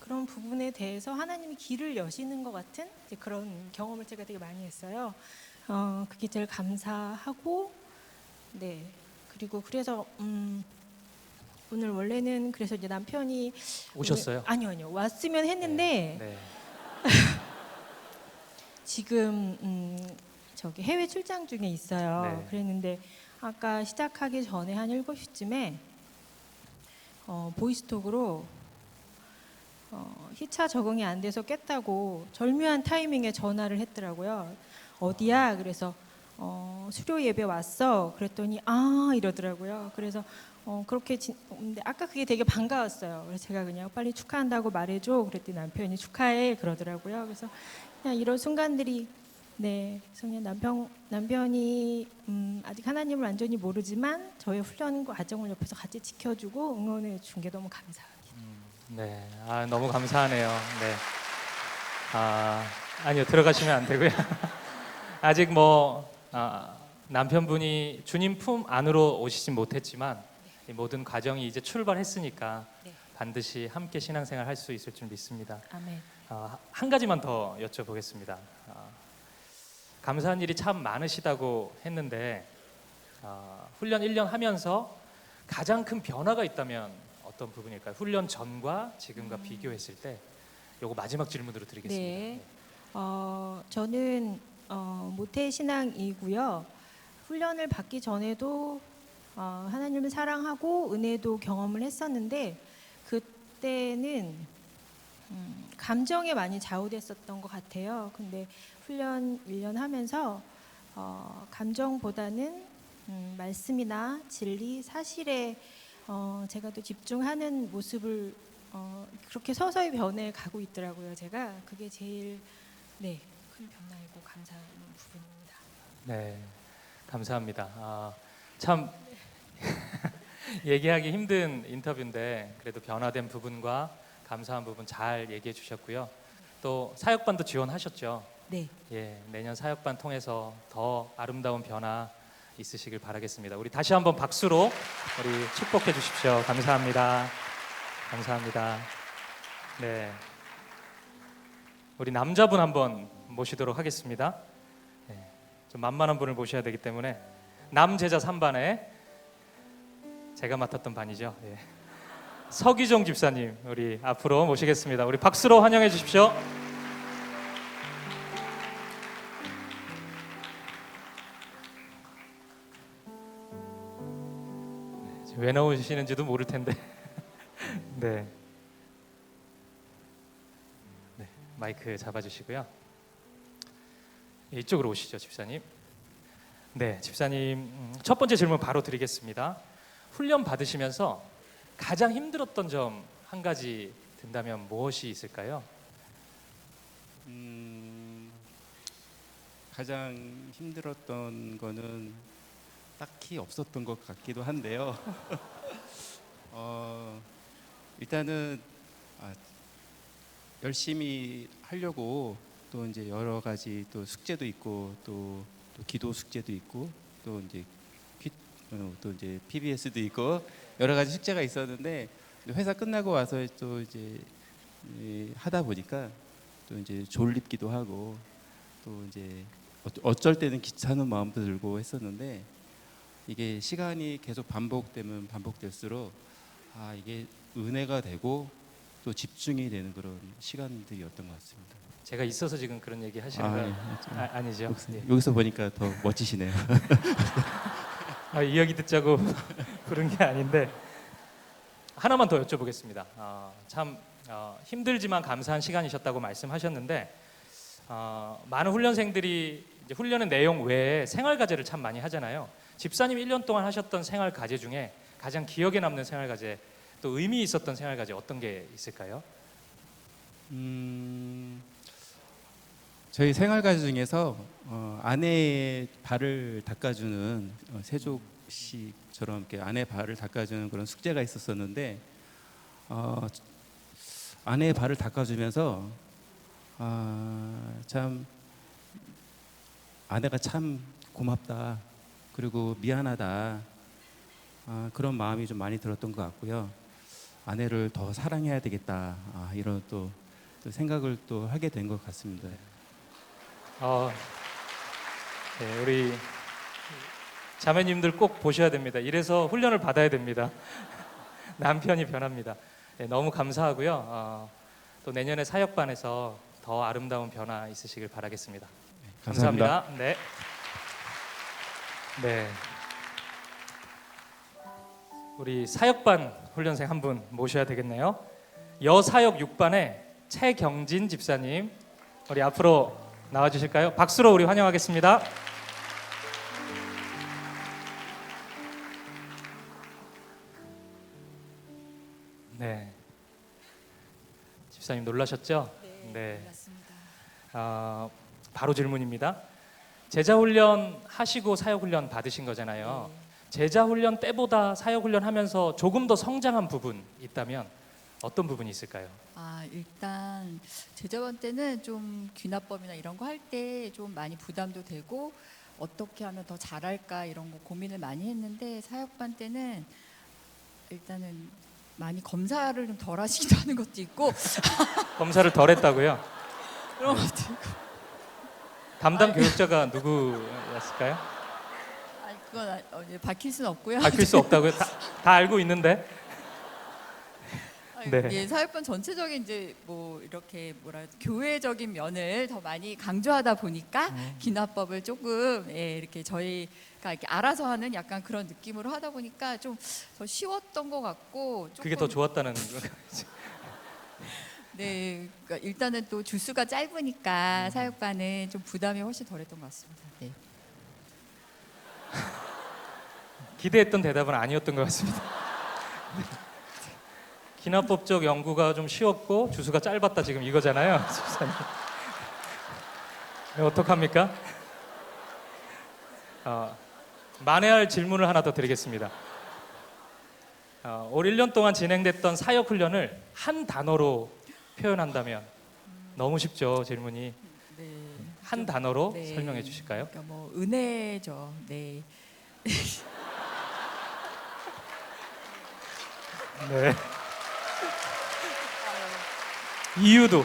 그런 부분에 대해서 하나님이 길을 여시는 것 같은 이제 그런 경험을 제가 되게 많이 했어요. 그게 제일 감사하고, 네. 그리고 그래서 오늘 원래는 그래서 이제 남편이 오셨어요? 아니요 왔으면 했는데 네. 지금 저기 해외 출장 중에 있어요. 네. 그랬는데 아까 시작하기 전에 한 7시쯤에 보이스톡으로 희차 적응이 안 돼서 깼다고 절묘한 타이밍에 전화를 했더라고요. 어디야? 그래서 수료 예배 왔어. 그랬더니 이러더라고요. 그래서 그렇게 근데 아까 그게 되게 반가웠어요. 그래서 제가 그냥 빨리 축하한다고 말해줘. 그랬더니 남편이 축하해 그러더라고요. 그래서 그냥 이런 순간들이 네, 그래서 그냥 남편이 아직 하나님을 완전히 모르지만 저의 훈련 과정을 옆에서 같이 지켜주고 응원해 준 게 너무 감사합니다. 네. 너무 감사하네요. 네. 아니요, 들어가시면 안 되고요. 아직 남편분이 주님 품 안으로 오시진 못했지만 이 모든 과정이 이제 출발했으니까 네. 반드시 함께 신앙생활 할 수 있을 줄 믿습니다. 아멘. 한 가지만 더 여쭤보겠습니다. 감사한 일이 참 많으시다고 했는데 훈련 1년 하면서 가장 큰 변화가 있다면 어떤 부분일까요? 훈련 전과 지금과 비교했을 때 요거 마지막 질문으로 드리겠습니다. 네. 저는 모태 신앙이고요. 훈련을 받기 전에도 하나님을 사랑하고 은혜도 경험을 했었는데 그때는 감정에 많이 좌우됐었던 것 같아요. 근데 훈련 1년 하면서 감정보다는 말씀이나 진리, 사실에 제가 또 집중하는 모습을 그렇게 서서히 변해 가고 있더라고요. 제가 그게 제일 큰 변화이고 감사한 부분입니다. 네, 감사합니다. 참 얘기하기 힘든 인터뷰인데 그래도 변화된 부분과 감사한 부분 잘 얘기해 주셨고요. 또 사역반도 지원하셨죠? 네. 예, 내년 사역반 통해서 더 아름다운 변화 있으시길 바라겠습니다. 우리 다시 한번 박수로 우리 축복해 주십시오. 감사합니다. 감사합니다. 네, 우리 남자분 한번 모시도록 하겠습니다. 네, 좀 만만한 분을 모셔야 되기 때문에 남제자 3반에 제가 맡았던 반이죠. 예. 서기정 집사님 우리 앞으로 모시겠습니다. 우리 박수로 환영해 주십시오. 왜 나오시는지도 모를 텐데. 네. 네, 마이크 잡아주시고요. 이쪽으로 오시죠, 집사님. 네, 집사님 첫 번째 질문 바로 드리겠습니다. 훈련 받으시면서 가장 힘들었던 점 한 가지 든다면 무엇이 있을까요? 가장 힘들었던 거는 딱히 없었던 것 같기도 한데요. 일단은 열심히 하려고 또 이제 여러 가지 또 숙제도 있고 또 기도 숙제도 있고 또 이제 또 이제 PBS도 있고 여러 가지 숙제가 있었는데 회사 끝나고 와서 또 이제 하다 보니까 또 이제 졸립기도 하고 또 이제 어쩔 때는 귀찮은 마음도 들고 했었는데 이게 시간이 계속 반복되면 반복될수록 이게 은혜가 되고 또 집중이 되는 그런 시간들이었던 것 같습니다. 제가 있어서 지금 그런 얘기 하시는 건 아니죠? 예. 여기서 보니까 더 멋지시네요. 이야기 듣자고 부른 게 아닌데 하나만 더 여쭤보겠습니다. 참 힘들지만 감사한 시간이셨다고 말씀하셨는데 많은 훈련생들이 이제 훈련의 내용 외에 생활과제를 참 많이 하잖아요. 집사님 1년 동안 하셨던 생활과제 중에 가장 기억에 남는 생활과제 또 의미 있었던 생활과제 어떤 게 있을까요? 저희 생활과제 중에서 아내의 발을 닦아주는 세족식처럼 이렇게 아내 발을 닦아주는 그런 숙제가 있었었는데 아내의 발을 닦아주면서 참 아내가 참 고맙다 그리고 미안하다 그런 마음이 좀 많이 들었던 것 같고요. 아내를 더 사랑해야 되겠다 이런 또 생각을 또 하게 된 것 같습니다. 네, 우리 자매님들 꼭 보셔야 됩니다. 이래서 훈련을 받아야 됩니다. 남편이 변합니다. 네, 너무 감사하고요. 또 내년에 사역반에서 더 아름다운 변화 있으시길 바라겠습니다. 감사합니다. 네. 네. 우리 사역반 훈련생 한 분 모셔야 되겠네요. 여사역 6반의 최경진 집사님, 우리 앞으로 나와 주실까요? 박수로 우리 환영하겠습니다. 네. 집사님 놀라셨죠? 네, 맞습니다. 바로 질문입니다. 제자 훈련 하시고 사역 훈련 받으신 거잖아요. 제자 훈련 때보다 사역 훈련 하면서 조금 더 성장한 부분 있다면 어떤 부분이 있을까요? 일단 제자반 때는 좀 귀납법이나 이런 거 할 때 좀 많이 부담도 되고 어떻게 하면 더 잘할까 이런 거 고민을 많이 했는데 사역반 때는 일단은 많이 검사를 좀 덜 하시기도 하는 것도 있고 검사를 덜 했다고요? 그런 것도 있고 담당 교육자가 누구였을까요? 그건 밝힐 수는 없고요. 밝힐 수 없다고요? 다 알고 있는데. 네. 예, 사역반 전체적인 이제 뭐 이렇게 교회적인 면을 더 많이 강조하다 보니까 기납법을 조금 이렇게 저희가 이렇게 알아서 하는 약간 그런 느낌으로 하다 보니까 좀 더 쉬웠던 것 같고 조금, 그게 더 좋았다는 네, 그러니까 일단은 또 주수가 짧으니까 사역반은 좀 부담이 훨씬 덜했던 것 같습니다. 네. 기대했던 대답은 아니었던 것 같습니다. 기납법적 연구가 좀 쉬웠고 주수가 짧았다 지금 이거잖아요. 집사님. 네, 어떡합니까? 만회할 질문을 하나 더 드리겠습니다. 올 1년 동안 진행됐던 사역 훈련을 한 단어로 표현한다면 너무 쉽죠, 질문이. 네. 한 단어로 네. 설명해 주실까요? 그러니까 뭐 은혜죠. 네. 네. 이유도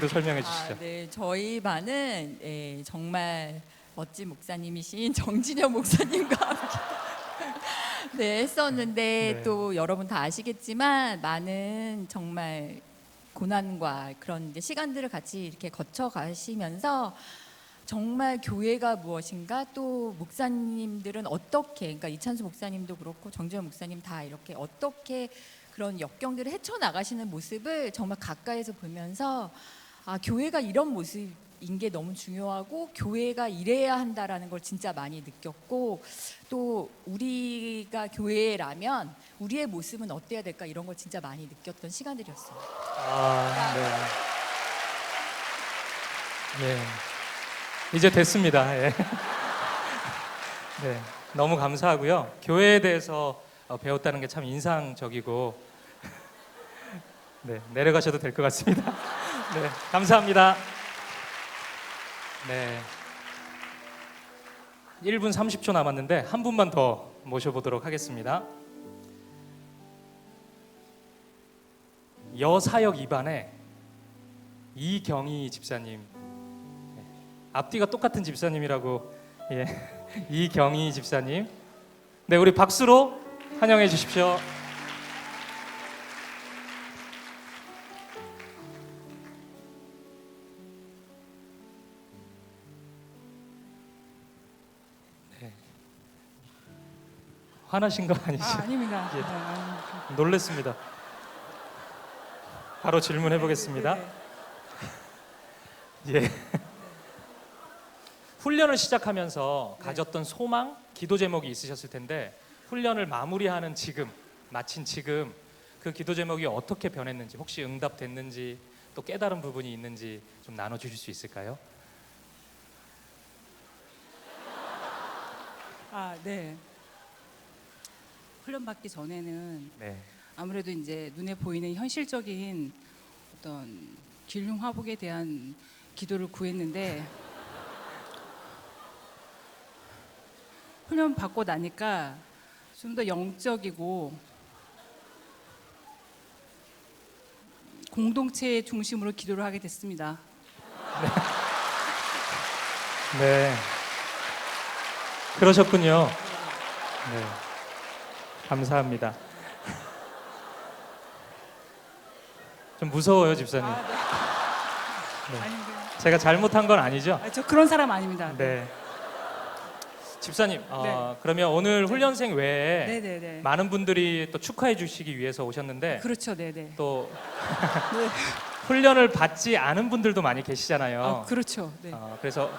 설명해 주시죠. 네, 저희 반은 정말 멋진 목사님이신 정진영 목사님과 함께 네, 했었는데 네. 또 여러분 다 아시겠지만 많은 정말 고난과 그런 이제 시간들을 같이 이렇게 거쳐 가시면서 정말 교회가 무엇인가 또 목사님들은 어떻게 그러니까 이찬수 목사님도 그렇고 정지현 목사님 다 이렇게 어떻게 그런 역경들을 헤쳐나가시는 모습을 정말 가까이서 보면서 교회가 이런 모습 게 너무 중요하고 교회가 이래야 한다라는 걸 진짜 많이 느꼈고 또 우리가 교회라면 우리의 모습은 어때야 될까 이런 걸 진짜 많이 느꼈던 시간들이었어요. 네. 이제 됐습니다. 예. 네, 너무 감사하고요. 교회에 대해서 배웠다는 게 참 인상적이고 네, 내려가셔도 될 것 같습니다. 네, 감사합니다. 네, 1분 30초 남았는데 한 분만 더 모셔보도록 하겠습니다. 여사역 2반의 이경희 집사님, 네, 앞뒤가 똑같은 집사님이라고. 예. 이경희 집사님, 네, 우리 박수로 환영해 주십시오. 네. 화나신 거 아니죠? 아닙니다. 예. 네, 아닙니다. 놀랬습니다. 바로 질문해 보겠습니다. 예. 훈련을 시작하면서 가졌던 소망, 기도 제목이 있으셨을 텐데 훈련을 마무리하는 지금, 마친 지금 그 기도 제목이 어떻게 변했는지, 혹시 응답됐는지, 또 깨달은 부분이 있는지 좀 나눠주실 수 있을까요? 네. 훈련 받기 전에는 네. 아무래도 이제 눈에 보이는 현실적인 어떤 길흉 화복에 대한 기도를 구했는데 훈련 받고 나니까 좀 더 영적이고 공동체 중심으로 기도를 하게 됐습니다. 네. 그러셨군요. 네. 감사합니다. 좀 무서워요, 집사님. 네. 아닙니다. 제가 잘못한 건 아니죠? 저 그런 사람 아닙니다. 네. 집사님, 네. 그러면 오늘 훈련생 외에 네네네. 많은 분들이 또 축하해 주시기 위해서 오셨는데 그렇죠, 네네. 또 훈련을 받지 않은 분들도 많이 계시잖아요. 그렇죠. 네. 그래서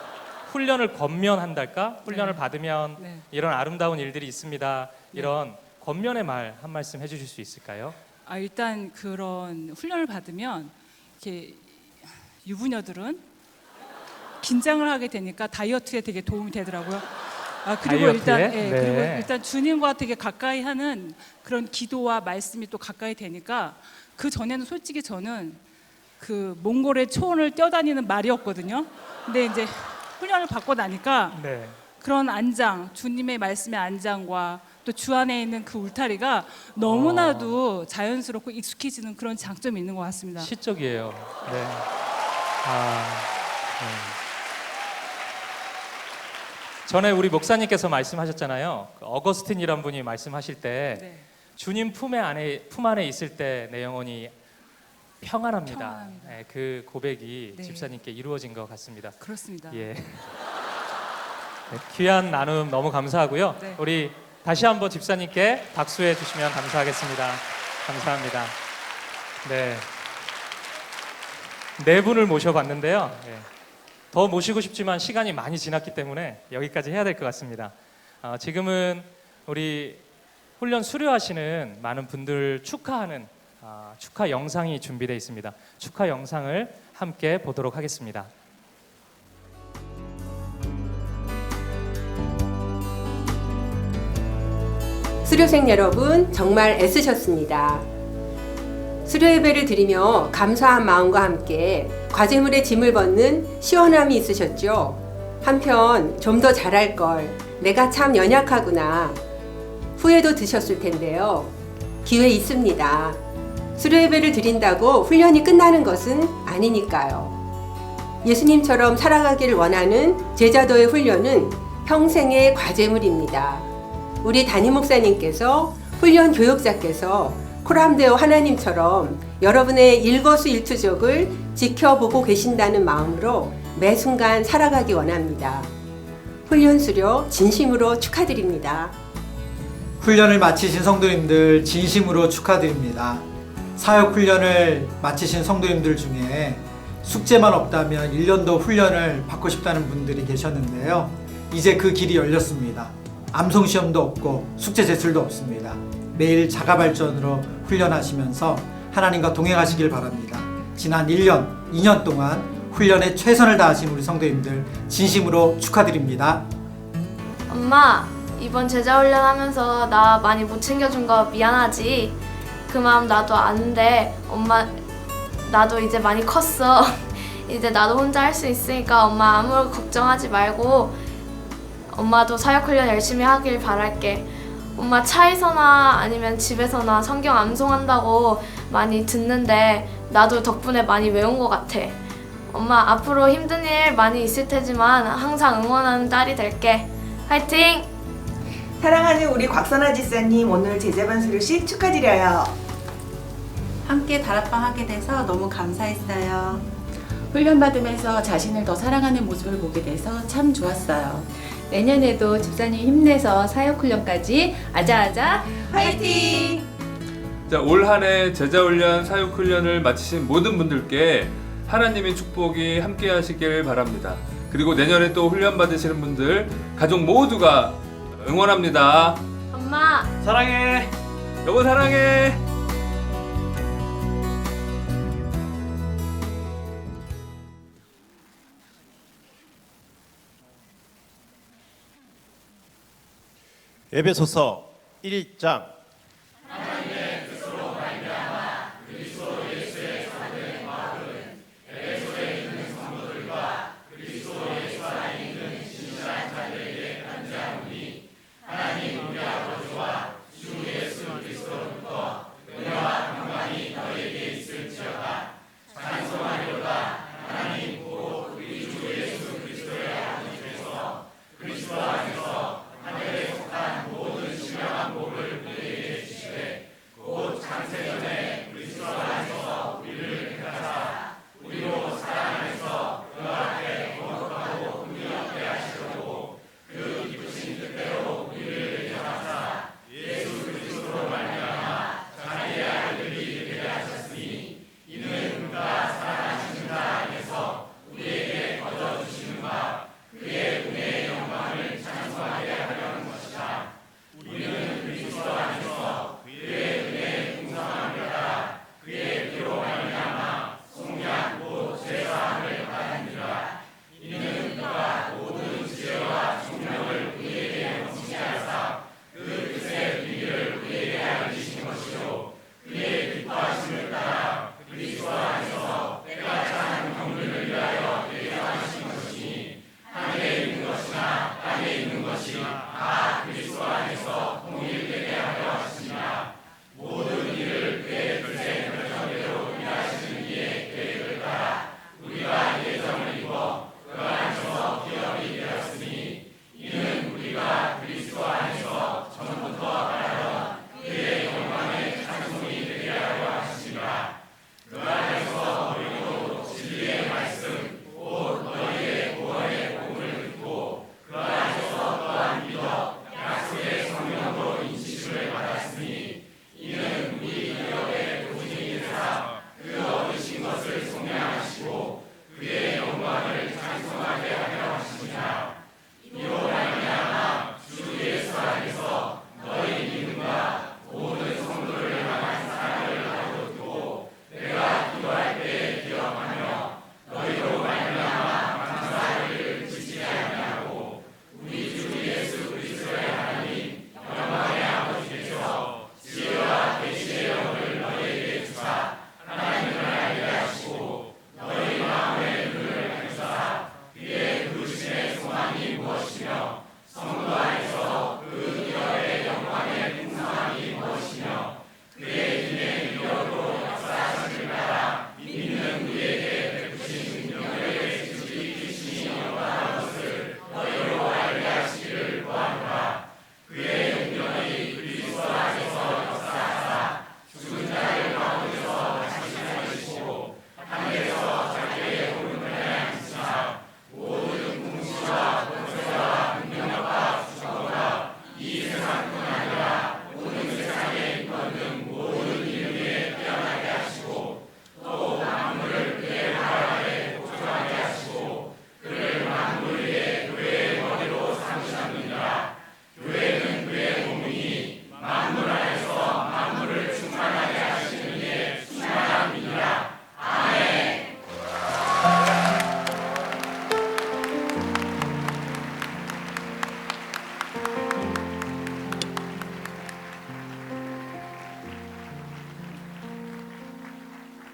훈련을 권면한달까? 훈련을 네. 받으면 네. 이런 아름다운 일들이 있습니다. 이런 권면의 말 한 말씀 해주실 수 있을까요? 일단 그런 훈련을 받으면 이렇게 유부녀들은 긴장을 하게 되니까 다이어트에 되게 도움이 되더라고요. 그리고 다이어트에? 일단 네. 그리고 일단 주님과 되게 가까이 하는 그런 기도와 말씀이 또 가까이 되니까 그 전에는 솔직히 저는 그 몽골의 초원을 뛰어다니는 말이었거든요. 근데 이제 훈련을 받고 나니까 네. 그런 안장, 주님의 말씀의 안장과 또 주 안에 있는 그 울타리가 너무나도 자연스럽고 익숙해지는 그런 장점이 있는 것 같습니다. 시적이에요. 네. 네. 전에 우리 목사님께서 말씀하셨잖아요. 그 어거스틴이란 분이 말씀하실 때 네. 주님 품 안에 있을 때 내 영혼이 평안합니다. 평안합니다. 네, 그 고백이 네. 집사님께 이루어진 것 같습니다. 그렇습니다. 예. 네, 귀한 나눔 너무 감사하고요. 네. 우리 다시 한번 집사님께 박수해 주시면 감사하겠습니다. 감사합니다. 네. 네 분을 모셔봤는데요. 네. 더 모시고 싶지만 시간이 많이 지났기 때문에 여기까지 해야 될 것 같습니다. 지금은 우리 훈련 수료하시는 많은 분들 축하하는 축하 영상이 준비되어 있습니다. 축하 영상을 함께 보도록 하겠습니다. 수료생 여러분 정말 애쓰셨습니다. 수료 예배를 드리며 감사한 마음과 함께 과제물의 짐을 벗는 시원함이 있으셨죠. 한편 좀 더 잘할 걸, 내가 참 연약하구나 후회도 드셨을 텐데요. 기회 있습니다. 수료 예배를 드린다고 훈련이 끝나는 것은 아니니까요. 예수님처럼 살아가기를 원하는 제자도의 훈련은 평생의 과제물입니다. 우리 담임 목사님께서 훈련 교육자께서 코람데오 하나님처럼 여러분의 일거수일투족을 지켜보고 계신다는 마음으로 매 순간 살아가기 원합니다. 훈련 수료 진심으로 축하드립니다. 훈련을 마치신 성도님들 진심으로 축하드립니다. 사역 훈련을 마치신 성도님들 중에 숙제만 없다면 1년 더 훈련을 받고 싶다는 분들이 계셨는데요. 이제 그 길이 열렸습니다. 암송시험도 없고 숙제 제출도 없습니다. 매일 자가발전으로 훈련하시면서 하나님과 동행하시길 바랍니다. 지난 1년, 2년 동안 훈련에 최선을 다하신 우리 성도님들 진심으로 축하드립니다. 엄마, 이번 제자훈련 하면서 나 많이 못 챙겨준 거 미안하지? 그 마음 나도 아는데 엄마, 나도 이제 많이 컸어. 이제 나도 혼자 할 수 있으니까 엄마 아무 걱정하지 말고 엄마도 사역훈련 열심히 하길 바랄게. 엄마 차에서나 아니면 집에서나 성경 암송한다고 많이 듣는데 나도 덕분에 많이 외운 것 같아. 엄마 앞으로 힘든 일 많이 있을 테지만 항상 응원하는 딸이 될게. 화이팅! 사랑하는 우리 곽선아 집사님, 오늘 제자반 수료식 축하드려요. 함께 다락방 하게 돼서 너무 감사했어요. 훈련받으면서 자신을 더 사랑하는 모습을 보게 돼서 참 좋았어요. 내년에도 집사님 힘내서 사역훈련까지 아자아자 화이팅! 자, 올 한 해 제자훈련, 사역훈련을 마치신 모든 분들께 하나님의 축복이 함께 하시길 바랍니다. 그리고 내년에 또 훈련 받으시는 분들 가족 모두가 응원합니다. 엄마 사랑해. 여보 사랑해. 에베소서 1장 우리는 그리스도 안에서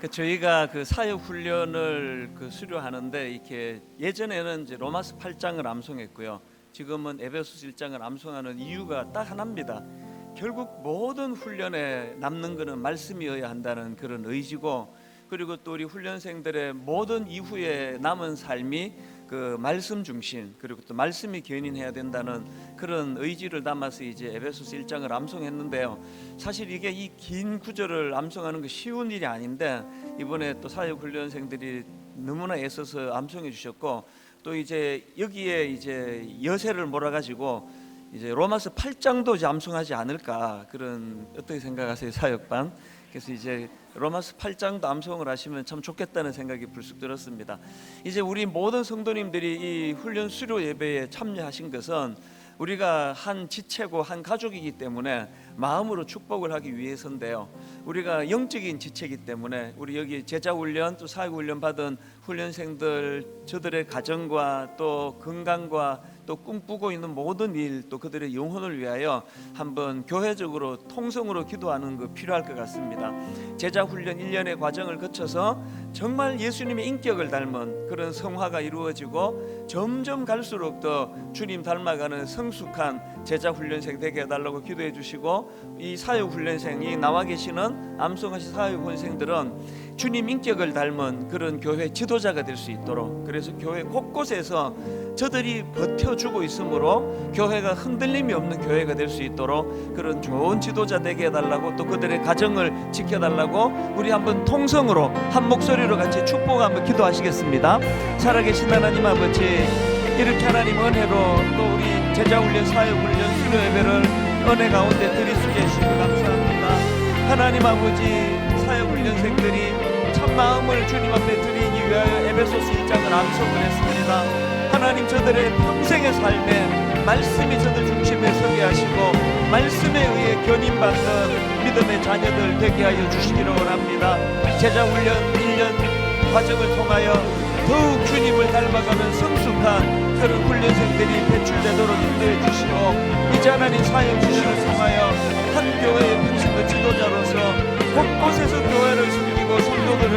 저희가 그 사역 훈련을 수료하는데 이렇게 예전에는 이제 로마서 8장을 암송했고요. 지금은 에베소서 1장을 암송하는 이유가 딱 하나입니다. 결국 모든 훈련에 남는 것은 말씀이어야 한다는 그런 의지고, 그리고 또 우리 훈련생들의 모든 이후에 남은 삶이 그 말씀 중심, 그리고 또 말씀이 견인해야 된다는 그런 의지를 담아서 이제 에베소서 1장을 암송했는데요. 사실 이게 이 긴 구절을 암송하는 거 쉬운 일이 아닌데 이번에 또 사역 훈련생들이 너무나 애써서 암송해 주셨고, 또 이제 여기에 이제 여세를 몰아가지고 이제 로마서 8장도 이제 암송하지 않을까, 그런, 어떻게 생각하세요, 사역반? 그래서 이제 로마서 8장도 암송을 하시면 참 좋겠다는 생각이 불쑥 들었습니다. 이제 우리 모든 성도님들이 이 훈련 수료 예배에 참여하신 것은 우리가 한 지체고 한 가족이기 때문에 마음으로 축복을 하기 위해서인데요. 우리가 영적인 지체이기 때문에 우리 여기 제자훈련 또 사역훈련 받은 훈련생들, 저들의 가정과 또 건강과 또 꿈꾸고 있는 모든 일, 또 그들의 영혼을 위하여 한번 교회적으로 통성으로 기도하는 거 필요할 것 같습니다. 제자훈련 1년의 과정을 거쳐서 정말 예수님의 인격을 닮은 그런 성화가 이루어지고 점점 갈수록 더 주님 닮아가는 성숙한 제자훈련생 되게 해달라고 기도해 주시고, 이 사역훈련생이 나와 계시는 암송하신 사역훈련생들은 주님 인격을 닮은 그런 교회 지도자가 될 수 있도록, 그래서 교회 곳곳에서 저들이 버텨주고 있으므로 교회가 흔들림이 없는 교회가 될 수 있도록 그런 좋은 지도자 되게 해달라고, 또 그들의 가정을 지켜달라고 우리 한번 통성으로 한 목소리로 같이 축복 한번 기도하시겠습니다. 살아계신 하나님 아버지, 이렇게 하나님 은혜로 또 우리 제자훈련 사역훈련 수료 예배를 은혜 가운데 드릴 수 계시고 감사합니다. 하나님 아버지, 사역훈련생들이 참 마음을 주님 앞에 드리기 위하여 에베소서 1장을 암송을 했습니다. 하나님, 저들의 평생의 삶에 말씀이 저들 중심에 서게 하시고 말씀에 의해 견인받는 믿음의 자녀들 되게 하여 주시기를 원합니다. 제자훈련 1년 과정을 통하여 더욱 주님을 닮아가는 성숙한 그런 훈련생들이 배출되도록 인도해 주시고, 이제 하나님 사역훈련을 통하여 한 교회의 평생의 지도자로서 곳곳에서 교회를 섬기고 성도들을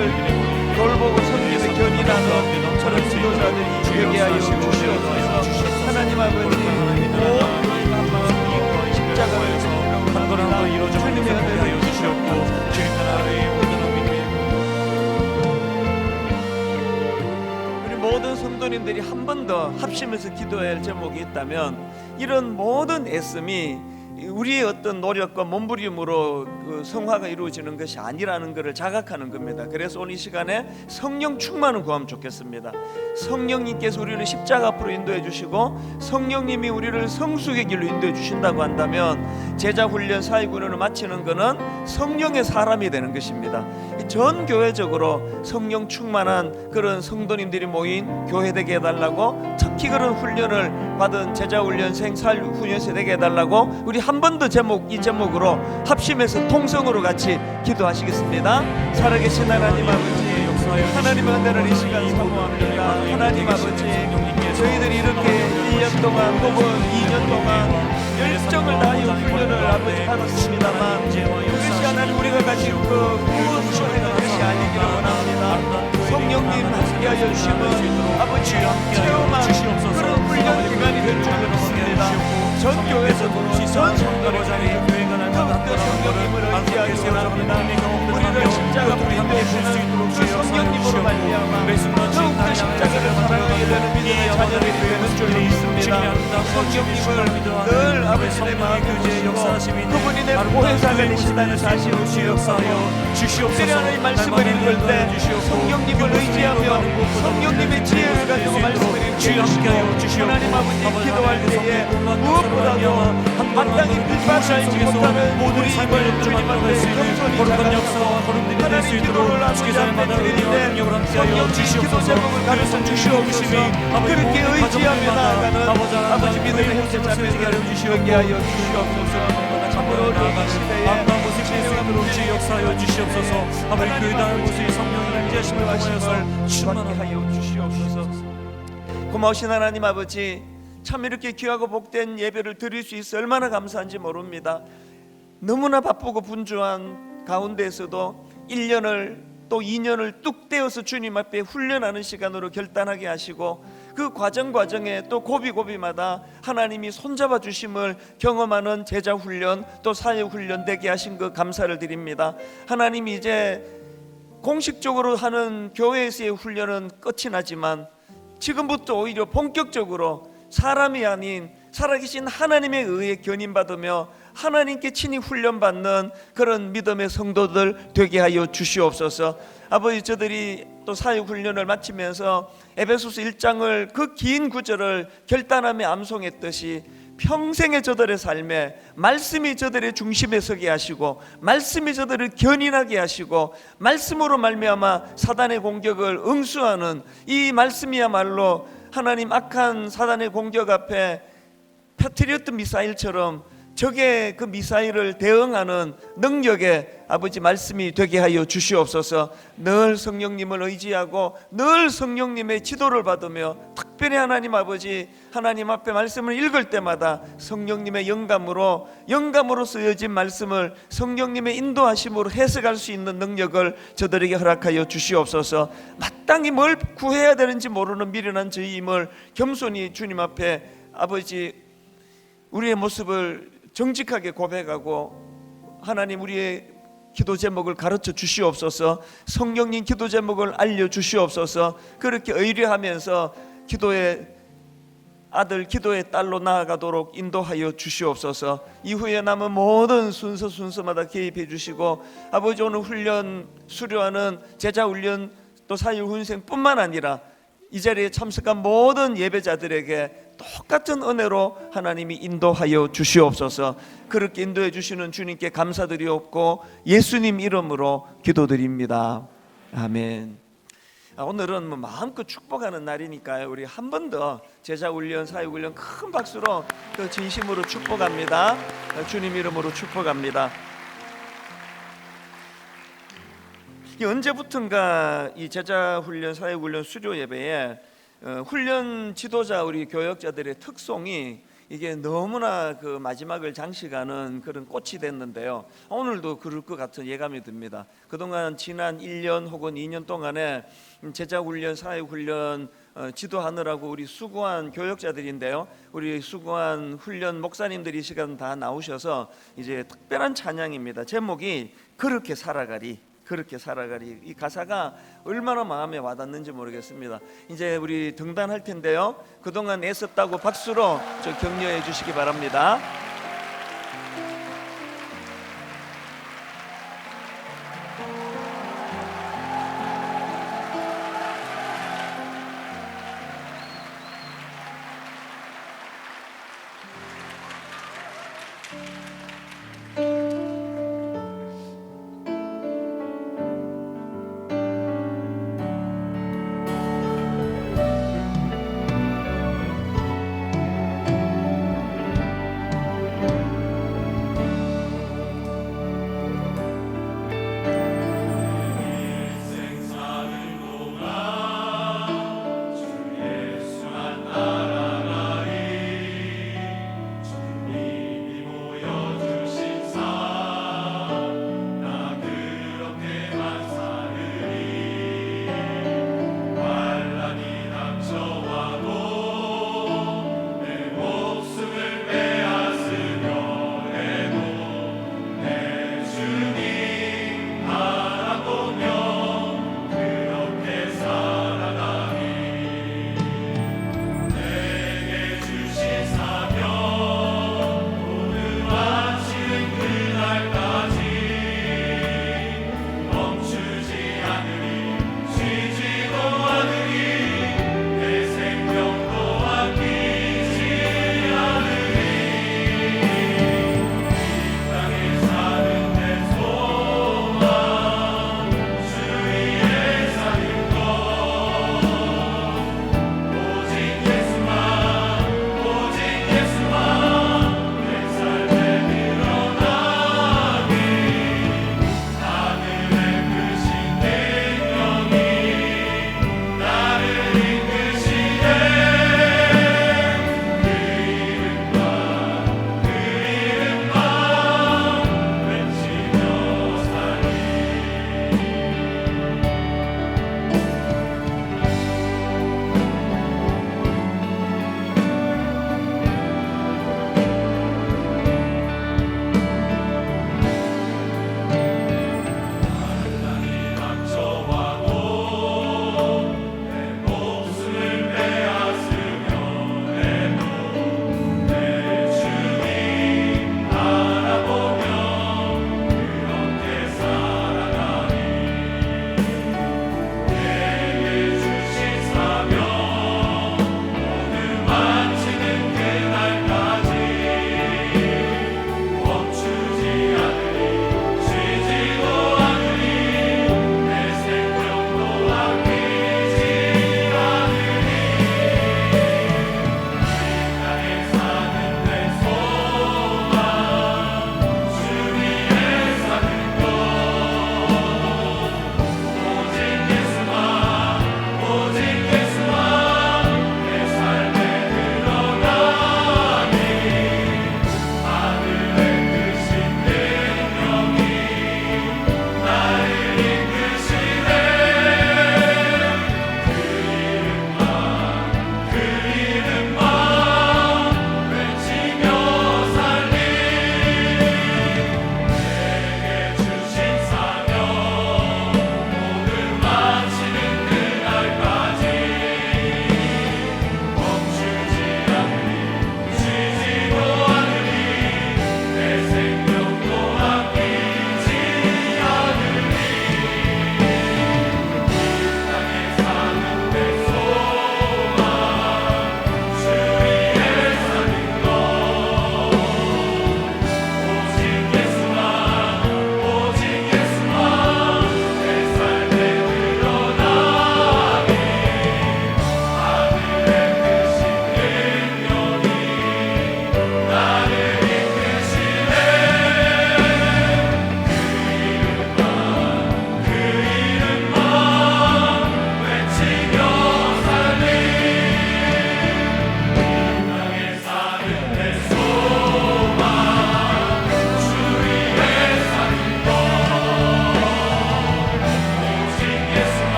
돌보고 섬기는 견인하는 저런 지도자들이 되게 하여 주시옵소서. 하나님 아버지, 십자가를 지키라고 주님의 은혜를 주시옵고 주님 나라의 모든 성도님들이 한 번 더 합심해서 기도해야 할 제목이 있다면, 이런 모든 애씀이 우리의 어떤 노력과 몸부림으로 그 성화가 이루어지는 것이 아니라는 것을 자각하는 겁니다. 그래서 오늘 이 시간에 성령 충만을 구하면 좋겠습니다. 성령님께서 우리를 십자가 앞으로 인도해 주시고 성령님이 우리를 성숙의 길로 인도해 주신다고 한다면, 제자훈련 사역훈련을 마치는 것은 성령의 사람이 되는 것입니다. 전 교회적으로 성령 충만한 그런 성도님들이 모인 교회 되게 해달라고, 특히 그런 훈련을 받은 제자훈련생 사역훈련생 되게 해달라고 우리 한 번 더 이 제목으로 합심해서 통성으로 같이 기도하시겠습니다. 살아계신 하나님 아버지, 하나님의 은혜를 이 시간 사모합니다. 하나님 아버지, 저희들이 이렇게 1년 동안 혹은 2년 동안 열정을 다하여 훈련을 아버지 받았습니다만, 그것이 하나님 우리가 가진 그 구원 소리가 것이 아니기를 원합니다. 성령님 함께하여 주시면 아버지 체험한 그런 훈련 기간이 될 줄 믿습니다. 전 교회에서도 전 성도들이 더욱더 성령님을 의지하기 원합니다. 우리를 십자가로 인도해 주시는 그 성령님으로 말미암아 더욱더 십자가를 사랑하게 되는 믿음의 자녀들이 되는 줄 믿습니다. 성령님을 늘 아버지 내 마음에 주시고 그분이 내 보혜사가 되신다는 사실을 주시옵소서. 하나님의 말씀을 읽을 때 성령님을 의지하며 성령님의 지혜를 가지고 말씀을 읽으시고, 하나님 아버지 기도할 때에 무엇보다도 마땅히 빗발하지 못하는 우리 입을 주님 앞에 겸손히 잡아주시고, 하나님 기도를 아버지 앞에 드리는데 성령님 기도 제목을 가르쳐 주시옵소서. 그렇게 의지하며 나아가는 아버지 믿음의 형제 자매들을 주시옵게 하여 주시옵소서. 참으로 이 시대에 신령한 역사하여 주시옵소서. 아버지 교회당의 모습이 성령을 인자하심을 하심을 충만하게 하여 주시옵소서. 고마우신 하나님 아버지, 참 이렇게 귀하고 복된 예배를 드릴 수 있어 얼마나 감사한지 모릅니다. 너무나 바쁘고 분주한 가운데에서도 1년을 또 2년을 뚝 떼어서 주님 앞에 훈련하는 시간으로 결단하게 하시고 그 과정에 또 고비마다 하나님이 손잡아 주심을 경험하는 제자 훈련 또 사역 훈련 되게 하신 그 감사를 드립니다. 하나님이 이제 공식적으로 하는 교회에서의 훈련은 끝이 나지만 지금부터 오히려 본격적으로 사람이 아닌 살아계신 하나님에 의해 견인받으며 하나님께 친히 훈련받는 그런 믿음의 성도들 되게 하여 주시옵소서. 아버지, 저들이 또 사역 훈련을 마치면서 에베소서 1장을 그 긴 구절을 결단하며 암송했듯이 평생의 저들의 삶에 말씀이 저들의 중심에 서게 하시고 말씀이 저들을 견인하게 하시고 말씀으로 말미암아 사단의 공격을 응수하는 이 말씀이야말로 하나님 악한 사단의 공격 앞에 패트리어트 미사일처럼 적의 그 미사일을 대응하는 능력의 아버지 말씀이 되게 하여 주시옵소서. 늘 성령님을 의지하고 늘 성령님의 지도를 받으며 특별히 하나님 아버지 하나님 앞에 말씀을 읽을 때마다 성령님의 영감으로 쓰여진 말씀을 성령님의 인도하심으로 해석할 수 있는 능력을 저들에게 허락하여 주시옵소서. 마땅히 뭘 구해야 되는지 모르는 미련한 저희임을 겸손히 주님 앞에 아버지 우리의 모습을 정직하게 고백하고 하나님 우리의 기도 제목을 가르쳐 주시옵소서. 성령님 기도 제목을 알려 주시옵소서. 그렇게 의뢰하면서 기도의 아들 기도의 딸로 나아가도록 인도하여 주시옵소서. 이후에 남은 모든 순서마다 개입해 주시고 아버지 오늘 훈련 수료하는 제자 훈련 또 사역 훈생뿐만 아니라 이 자리에 참석한 모든 예배자들에게 똑같은 은혜로 하나님이 인도하여 주시옵소서. 그렇게 인도해 주시는 주님께 감사드리옵고 예수님 이름으로 기도드립니다. 아멘. 오늘은 뭐 마음껏 축복하는 날이니까요. 우리 한 번 더 제자훈련 사역훈련 큰 박수로 그 진심으로 축복합니다. 주님 이름으로 축복합니다. 언제부턴가 이 제자훈련 사역훈련 수료 예배에 훈련 지도자 우리 교역자들의 특송이 이게 너무나 그 마지막을 장식하는 그런 꽃이 됐는데요. 오늘도 그럴 것 같은 예감이 듭니다. 그동안 지난 1년 혹은 2년 동안에 제자훈련 사역훈련 지도하느라고 우리 수고한 교역자들인데요. 우리 수고한 훈련 목사님들이 이 시간 다 나오셔서 이제 특별한 찬양입니다. 제목이 그렇게 살아가리. 이 가사가 얼마나 마음에 와닿는지 모르겠습니다. 이제 우리 등단할 텐데요. 그동안 애썼다고 박수로 저 격려해 주시기 바랍니다.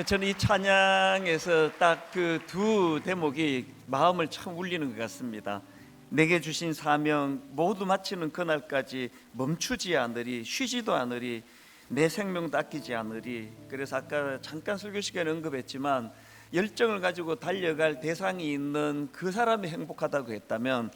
저는 이 찬양에서 딱 그 두 대목이 마음을 참 울리는 것 같습니다. 내게 주신 사명 모두 마치는 그날까지 멈추지 않으리, 쉬지도 않으리, 내 생명도 아끼지 않으리. 그래서 아까 잠깐 설교 시간에 언급했지만 열정을 가지고 달려갈 대상이 있는 그 사람이 행복하다고 했다면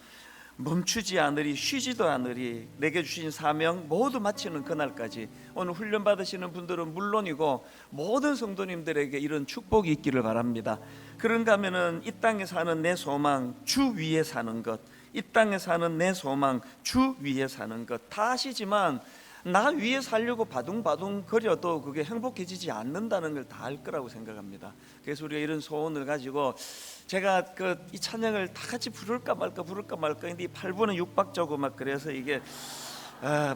멈추지 않으리, 쉬지도 않으리, 내게 주신 사명 모두 마치는 그날까지. 오늘 훈련 받으시는 분들은 물론이고 모든 성도님들에게 이런 축복이 있기를 바랍니다. 그런가 하면은 이 땅에 사는 내 소망 주 위에 사는 것, 이 땅에 사는 내 소망 주 위에 사는 것 다 아시지만 나 위에 살려고 바둥바둥 거려도 그게 행복해지지 않는다는 걸 다 알 거라고 생각합니다. 그래서 우리가 이런 소원을 가지고 제가 이 찬양을 다 같이 부를까 말까 근데 이 8분의 6박자고 막 그래서 이게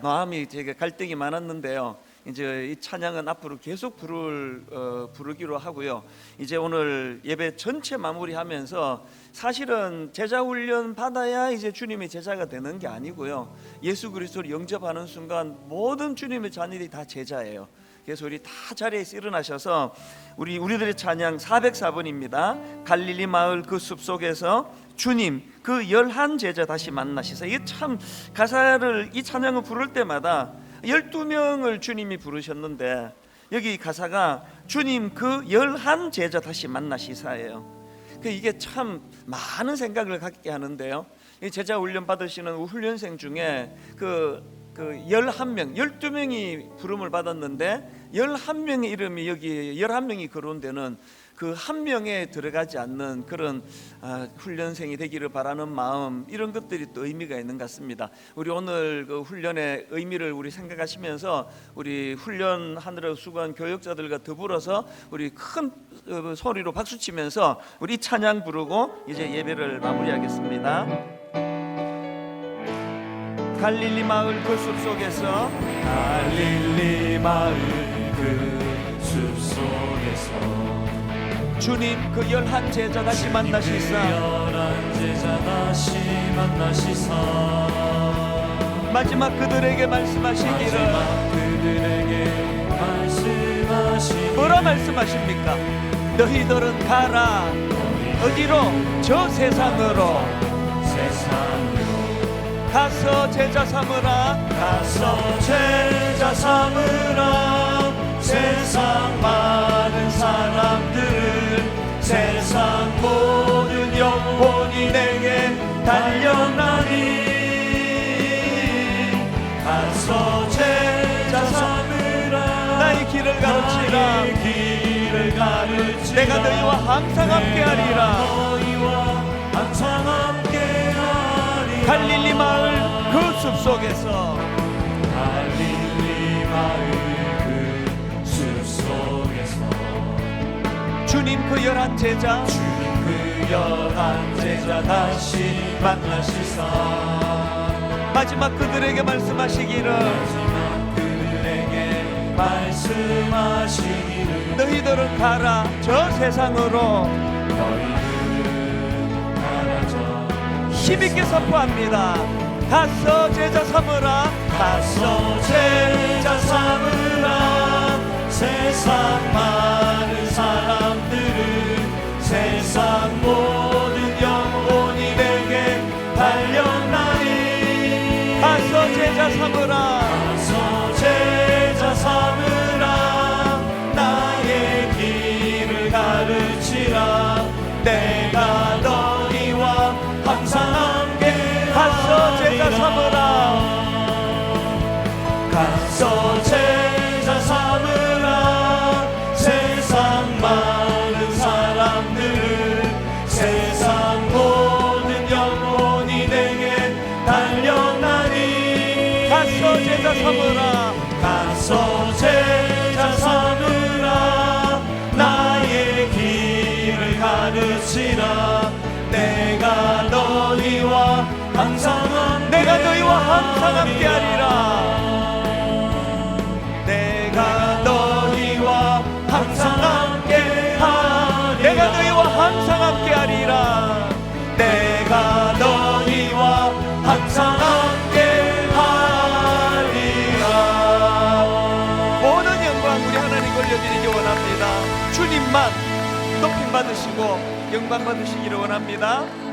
마음이 되게 갈등이 많았는데요. 이제 이 찬양은 앞으로 계속 부르기로 하고요. 이제 오늘 예배 전체 마무리하면서 사실은 제자 훈련 받아야 이제 주님의 제자가 되는 게 아니고요. 예수 그리스도를 영접하는 순간 모든 주님의 자녀들이 다 제자예요. 그래서 우리 다 자리에서 일어나셔서 우리들의 찬양 404번입니다. 갈릴리 마을 그 숲속에서 주님 그 11 제자 다시 만나시사. 이게 참 가사를 이 찬양을 부를 때마다 12명을 주님이 부르셨는데 여기 가사가 주님 그 11 제자 다시 만나시사예요. 이게 참 많은 생각을 갖게 하는데요. 제자 훈련 받으시는 훈련생 중에 그 11명, 12명이 부름을 받았는데 11명의 이름이 여기 11명이 거론되는 그 한 명에 들어가지 않는 그런 훈련생이 되기를 바라는 마음, 이런 것들이 또 의미가 있는 것 같습니다. 우리 오늘 그 훈련의 의미를 우리 생각하시면서 우리 훈련하느라 수고한 교역자들과 더불어서 우리 큰 소리로 박수치면서 우리 찬양 부르고 이제 예배를 마무리하겠습니다. 갈릴리 마을 그 숲속에서 갈릴리 마을 그 숲속에서 주님 그 11 제자 다시 만나시사 11 제자 다시 만나시사 마지막 그들에게 말씀하시기를 뭐라 말씀하십니까? 너희들은 가라. 어디로? 저 세상으로 가서 제자 삼으라. 가서 제자 삼으라. 세상 많은 사람들을 세상 모든 영혼이 내게 달려나니 가서 제자 삼으라. 나의 길을 가르치라. 내가 너희와 항상 함께하리라. 갈릴리 마을 그 숲속에서 갈릴리 마을 그 숲속에서 주님 그 11 제자 주님 그 11 제자 다시 만나시사 마지막 그들에게 말씀하시기를 너희들은 가라 저 세상으로. 힘있게 선포합니다. 가서 제자 삼으라. 가서 제자 삼으라. 세상 많은 사람들은 세상 모든 영혼이 내게 달려나니 가서 제자 삼으라. 가서 제자 삼으라. 나의 길을 가르치라. 내가 너희와 항상 함께 가서 제자 삼으라. 가서 제자 삼으라. 세상 많은 사람들은 세상 모든 영혼이 내게 달려나니 가서 제자 삼으라. 가서 제자 삼으라. 나의 길을 가르치라. 내가 너희와 항상 함께하리라. 내가 너희와 항상 함께하리라. 내가 너희와 항상 함께하리라. 내가 너희와 항상 함께하리라. 모든 영광 우리 하나님 올려드리기 원합니다. 원합니다. 주님만 높임 받으시고 영광 받으시기를 원합니다.